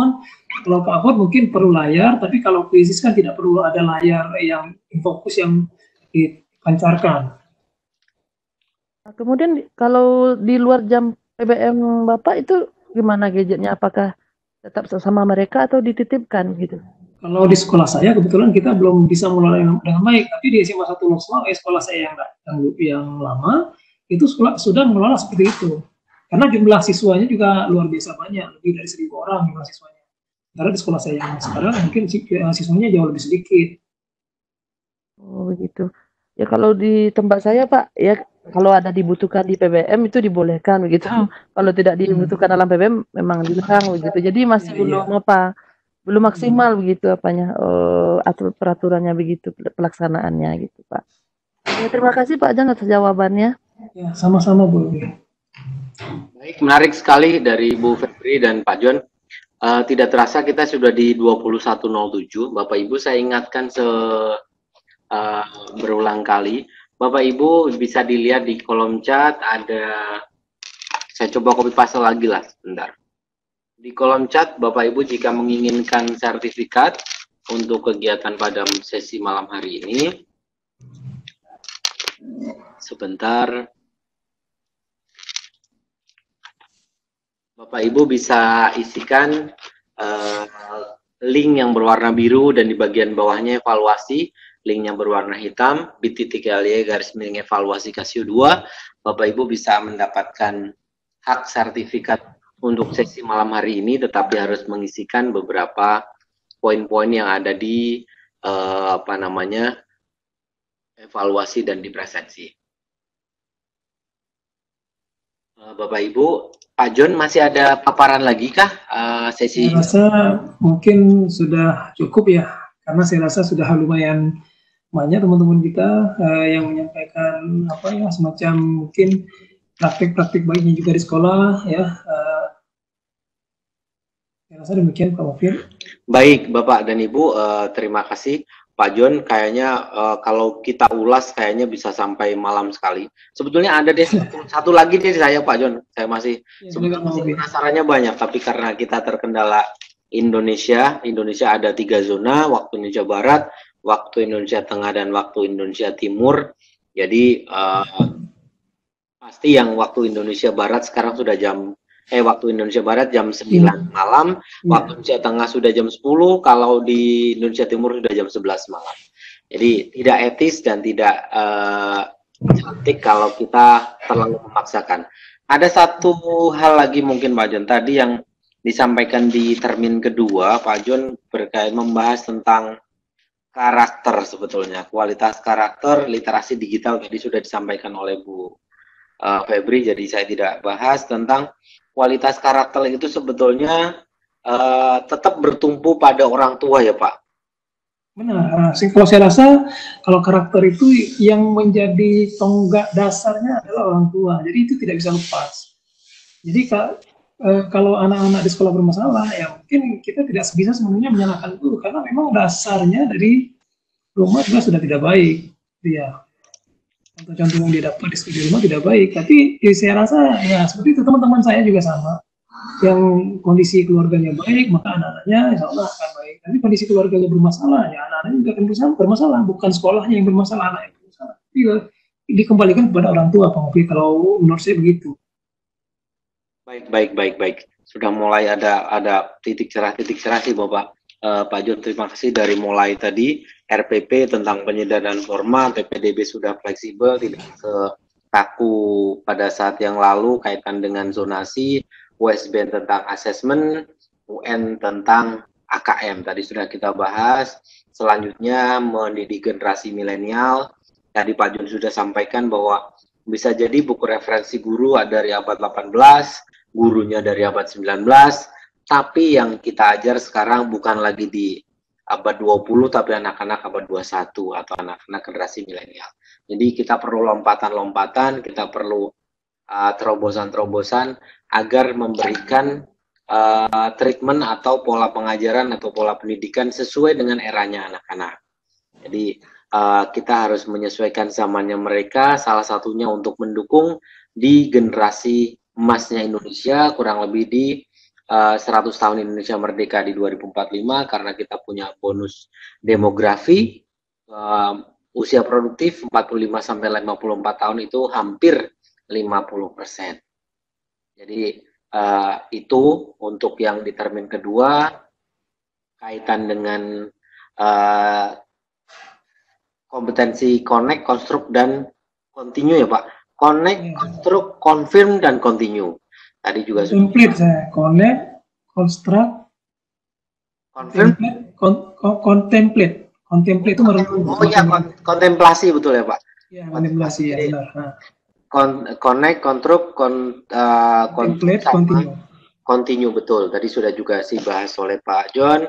Kalau Kahoot mungkin perlu layar, tapi kalau Quizizz kan tidak perlu ada layar yang fokus yang dipancarkan. Kemudian kalau di luar jam PBM Bapak itu gimana gadgetnya? Apakah tetap sama mereka atau dititipkan gitu? Kalau di sekolah saya kebetulan kita belum bisa mengelola dengan baik, tapi di SMA 1 Loksmawe, sekolah saya yang lama itu sudah mengelola seperti itu. Karena jumlah siswanya juga luar biasa banyak, lebih dari 1.000 orang jumlah siswanya. Karena di sekolah saya yang sekarang mungkin siswanya jauh lebih sedikit. Oh begitu. Ya kalau di tempat saya Pak, ya kalau ada dibutuhkan di PBM itu dibolehkan begitu. Kalau tidak dibutuhkan dalam PBM memang dilarang begitu. Jadi masih belum maksimal begitu peraturannya begitu, pelaksanaannya gitu Pak. Ya, terima kasih Pak Jan atas jawabannya. Ya, sama-sama Bu. Baik, menarik sekali dari Bu Febri dan Pak John. Tidak terasa kita sudah di 21.07. Bapak Ibu saya ingatkan berulang kali. Bapak Ibu bisa dilihat di kolom chat ada, saya coba copy paste lagi lah sebentar. Di kolom chat Bapak Ibu jika menginginkan sertifikat untuk kegiatan pada sesi malam hari ini, sebentar. Bapak Ibu bisa isikan link yang berwarna biru dan di bagian bawahnya evaluasi. Link yang berwarna hitam, bit.ly/evaluasi Casio 2, Bapak Ibu bisa mendapatkan hak sertifikat untuk sesi malam hari ini, tetapi harus mengisikan beberapa poin-poin yang ada di evaluasi dan di presensi. Bapak Ibu, Pak John masih ada paparan lagi kah sesi? Saya rasa mungkin sudah cukup ya, karena saya rasa sudah lumayan banyak teman-teman kita yang menyampaikan semacam mungkin praktik-praktik baiknya juga di sekolah ya. Saya rasa demikian Pak Mufir. Baik, Bapak dan Ibu, terima kasih. Pak John, kayaknya kalau kita ulas kayaknya bisa sampai malam sekali. Sebetulnya ada deh satu lagi deh saya, Pak John. Saya masih sebetulnya masih penasarannya banyak, tapi karena kita terkendala Indonesia ada 3 zona, waktu Indonesia Barat, waktu Indonesia Tengah, dan waktu Indonesia Timur. Jadi pasti yang waktu Indonesia Barat sekarang sudah waktu Indonesia Barat jam 9 malam, waktu Indonesia Tengah sudah jam 10, kalau di Indonesia Timur sudah jam 11 malam. Jadi tidak etis dan tidak cantik kalau kita terlalu memaksakan. Ada satu hal lagi mungkin Pak John, tadi yang disampaikan di termin kedua, Pak John berkait membahas tentang karakter sebetulnya, kualitas karakter, literasi digital tadi sudah disampaikan oleh Bu Febri, jadi saya tidak bahas tentang kualitas karakter itu sebetulnya tetap bertumpu pada orang tua ya Pak. Benar. Kalau saya rasa kalau karakter itu yang menjadi tonggak dasarnya adalah orang tua. Jadi itu tidak bisa lepas. Jadi kalau anak-anak di sekolah bermasalah, ya mungkin kita tidak bisa sebenarnya menyalahkan guru karena memang dasarnya dari rumah juga sudah tidak baik. Ya. Contoh-contoh yang dia dapat di rumah tidak baik, tapi saya rasa ya seperti itu teman-teman saya juga sama. Yang kondisi keluarganya baik, maka anak-anaknya insya Allah akan baik. Tapi kondisi keluarganya bermasalah, ya anak-anaknya juga akan bermasalah. Bukan sekolahnya yang bermasalah, anak yang bermasalah. Jadi dikembalikan kepada orang tua, Pak Mofi. Kalau menurut saya begitu. Baik. Sudah mulai ada titik cerah sih Bapak. Pak John, terima kasih dari mulai tadi RPP tentang penyedaran format, PPDB sudah fleksibel, tidak kaku pada saat yang lalu kaitan dengan zonasi, USBN tentang asesmen, UN tentang AKM tadi sudah kita bahas. Selanjutnya mendidik generasi milenial. Tadi Pak John sudah sampaikan bahwa bisa jadi buku referensi guru ada dari abad 18, gurunya dari abad 19. Tapi yang kita ajar sekarang bukan lagi di abad 20, tapi anak-anak abad 21 atau anak-anak generasi milenial. Jadi kita perlu lompatan-lompatan, kita perlu terobosan-terobosan agar memberikan treatment atau pola pengajaran atau pola pendidikan sesuai dengan eranya anak-anak. Jadi kita harus menyesuaikan zamannya mereka, salah satunya untuk mendukung di generasi emasnya Indonesia, kurang lebih di 100 tahun Indonesia merdeka di 2045, karena kita punya bonus demografi, usia produktif 45-54 tahun itu hampir 50%. Jadi itu untuk yang di termin kedua, kaitan dengan kompetensi connect, construct, dan continue ya Pak. Connect, construct, confirm, dan continue. Tadi juga complete saya connect, construct, confirm, contemplate itu merenung. Oh ya, kontemplasi betul ya Pak. Ya, kontemplasi ya benar. Connect, construct, contemplate, continue betul. Tadi sudah juga dibahas oleh Pak John.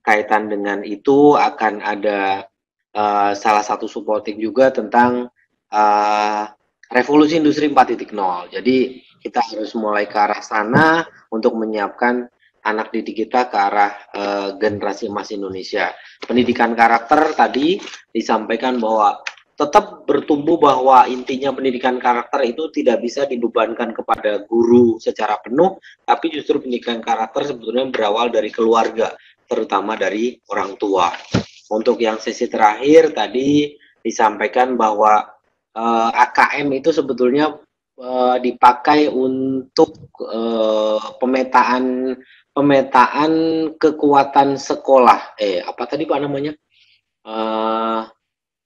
Kaitan dengan itu akan ada salah satu supporting juga tentang revolusi industri 4.0. Jadi kita harus mulai ke arah sana untuk menyiapkan anak didik kita ke arah generasi emas Indonesia. Pendidikan karakter tadi disampaikan bahwa tetap bertumbuh bahwa intinya pendidikan karakter itu tidak bisa dibebankan kepada guru secara penuh, tapi justru pendidikan karakter sebetulnya berawal dari keluarga, terutama dari orang tua. Untuk yang sesi terakhir tadi disampaikan bahwa AKM itu sebetulnya dipakai untuk pemetaan kekuatan sekolah. Apa tadi Pak namanya?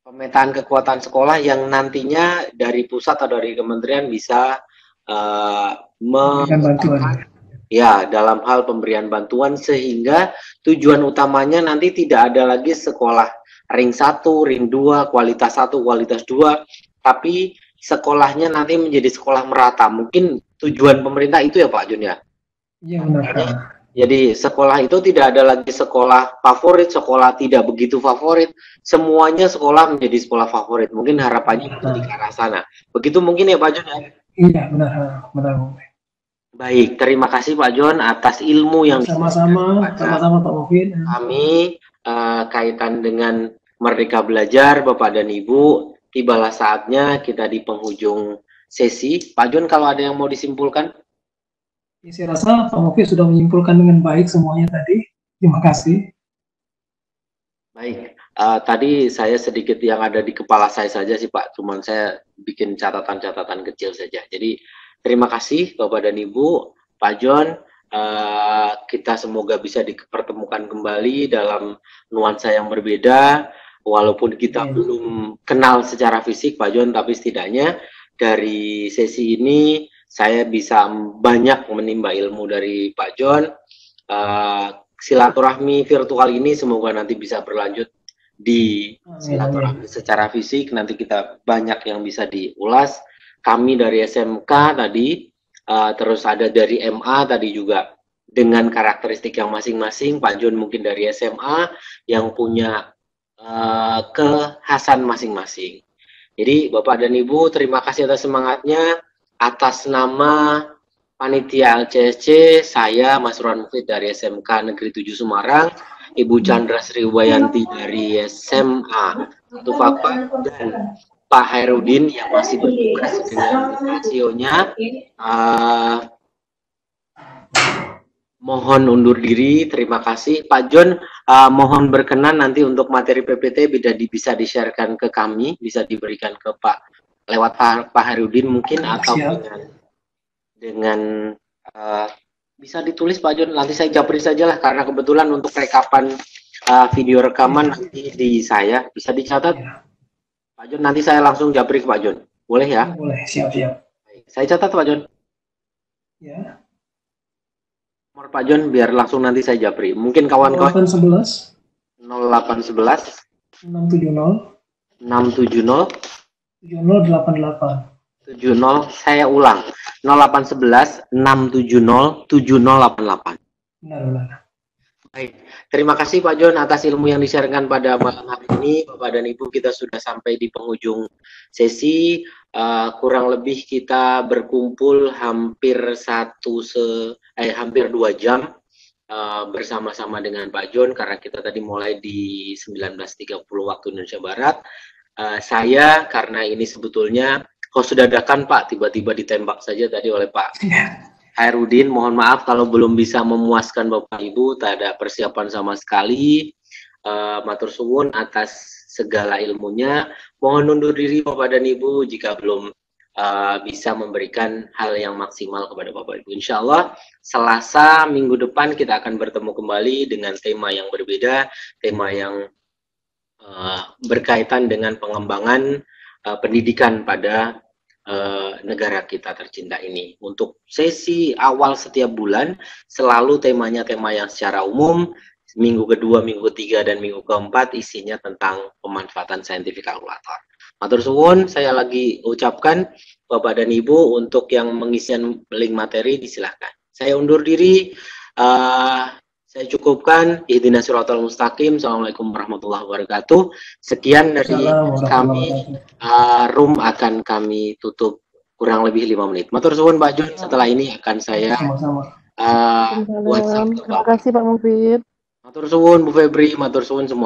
Pemetaan kekuatan sekolah yang nantinya dari pusat atau dari kementerian bisa ya dalam hal pemberian bantuan, sehingga tujuan utamanya nanti tidak ada lagi sekolah ring 1, ring 2, kualitas 1, kualitas 2, tapi sekolahnya nanti menjadi sekolah merata. Mungkin tujuan pemerintah itu ya Pak Jun ya? Iya benar. Jadi sekolah itu tidak ada lagi sekolah favorit, sekolah tidak begitu favorit. Semuanya sekolah menjadi sekolah favorit. Mungkin harapannya menjadi ke arah sana. Begitu mungkin ya Pak Jun ya? Iya benar. Baik, terima kasih Pak John atas ilmu yang Sama-sama Pak Mufid. Kami kaitan dengan Merdeka Belajar, Bapak dan Ibu, tibalah saatnya kita di penghujung sesi. Pak John, kalau ada yang mau disimpulkan? Ya, saya rasa Pak Mufid sudah menyimpulkan dengan baik semuanya tadi. Terima kasih. Baik, tadi saya sedikit yang ada di kepala saya saja sih Pak, cuman saya bikin catatan-catatan kecil saja. Jadi terima kasih Bapak dan Ibu, Pak John, kita semoga bisa dipertemukan kembali dalam nuansa yang berbeda, walaupun kita belum kenal secara fisik Pak John, tapi setidaknya dari sesi ini saya bisa banyak menimba ilmu dari Pak John. Silaturahmi virtual ini semoga nanti bisa berlanjut di silaturahmi secara fisik. Nanti kita banyak yang bisa diulas. Kami dari SMK tadi, terus ada dari MA tadi juga dengan karakteristik yang masing-masing. Pak John mungkin dari SMA yang punya kekhasan masing-masing. Jadi Bapak dan Ibu, terima kasih atas semangatnya. Atas nama Panitia LCSC, saya Mas Ruan Mufid dari SMK Negeri 7 Semarang, Ibu Chandra Sriwayanti dari SMA Tufapa, dan Pak Hairudin yang masih bertugas dengan rasionya. Mohon undur diri, terima kasih. Pak John, mohon berkenan nanti untuk materi PPT bisa di-sharekan ke kami, bisa diberikan ke Pak lewat Pak Hairudin mungkin, atau dengan bisa ditulis Pak John, nanti saya japri saja lah, karena kebetulan untuk rekapan video rekaman nanti di saya bisa dicatat. Pak John, nanti saya langsung japri ke Pak John, boleh ya? Boleh, siap-siap. Saya catat Pak John. Ya. Nomor Pak John biar langsung nanti saya japri. Mungkin kawan-kawan 0811 670 7088. 70, saya ulang, 0811 670 7088. Benar. Baik, terima kasih Pak John atas ilmu yang di-sharekan pada malam hari ini. Bapak dan Ibu, kita sudah sampai di penghujung sesi. Kurang lebih kita berkumpul hampir hampir 2 jam bersama-sama dengan Pak John, karena kita tadi mulai di 19.30 waktu Indonesia Barat. Saya karena ini sebetulnya sudah dadakan Pak, tiba-tiba ditembak saja tadi oleh Pak Hairudin. Mohon maaf kalau belum bisa memuaskan Bapak Ibu, tak ada persiapan sama sekali. Matur suwun atas segala ilmunya. Mohon undur diri Bapak dan Ibu jika belum bisa memberikan hal yang maksimal kepada Bapak Ibu. Insya Allah Selasa minggu depan kita akan bertemu kembali dengan tema yang berbeda, tema yang berkaitan dengan pengembangan pendidikan pada negara kita tercinta ini. Untuk sesi awal setiap bulan selalu temanya tema yang secara umum. Minggu kedua, minggu ketiga, dan minggu keempat isinya tentang pemanfaatan saintifik kalkulator. Matur suwun, saya lagi ucapkan Bapak dan Ibu, untuk yang mengisian link materi disilahkan. Saya undur diri. Saya cukupkan. Ihdinas siratal mustaqim. Assalamualaikum warahmatullahi wabarakatuh. Sekian dari kami. Room akan kami tutup kurang lebih 5 menit. Matur suwun Pak John. Setelah ini akan saya WhatsApp. Terima kasih Pak Mufid. Matur suwun Bu Febri, matur suwun semua.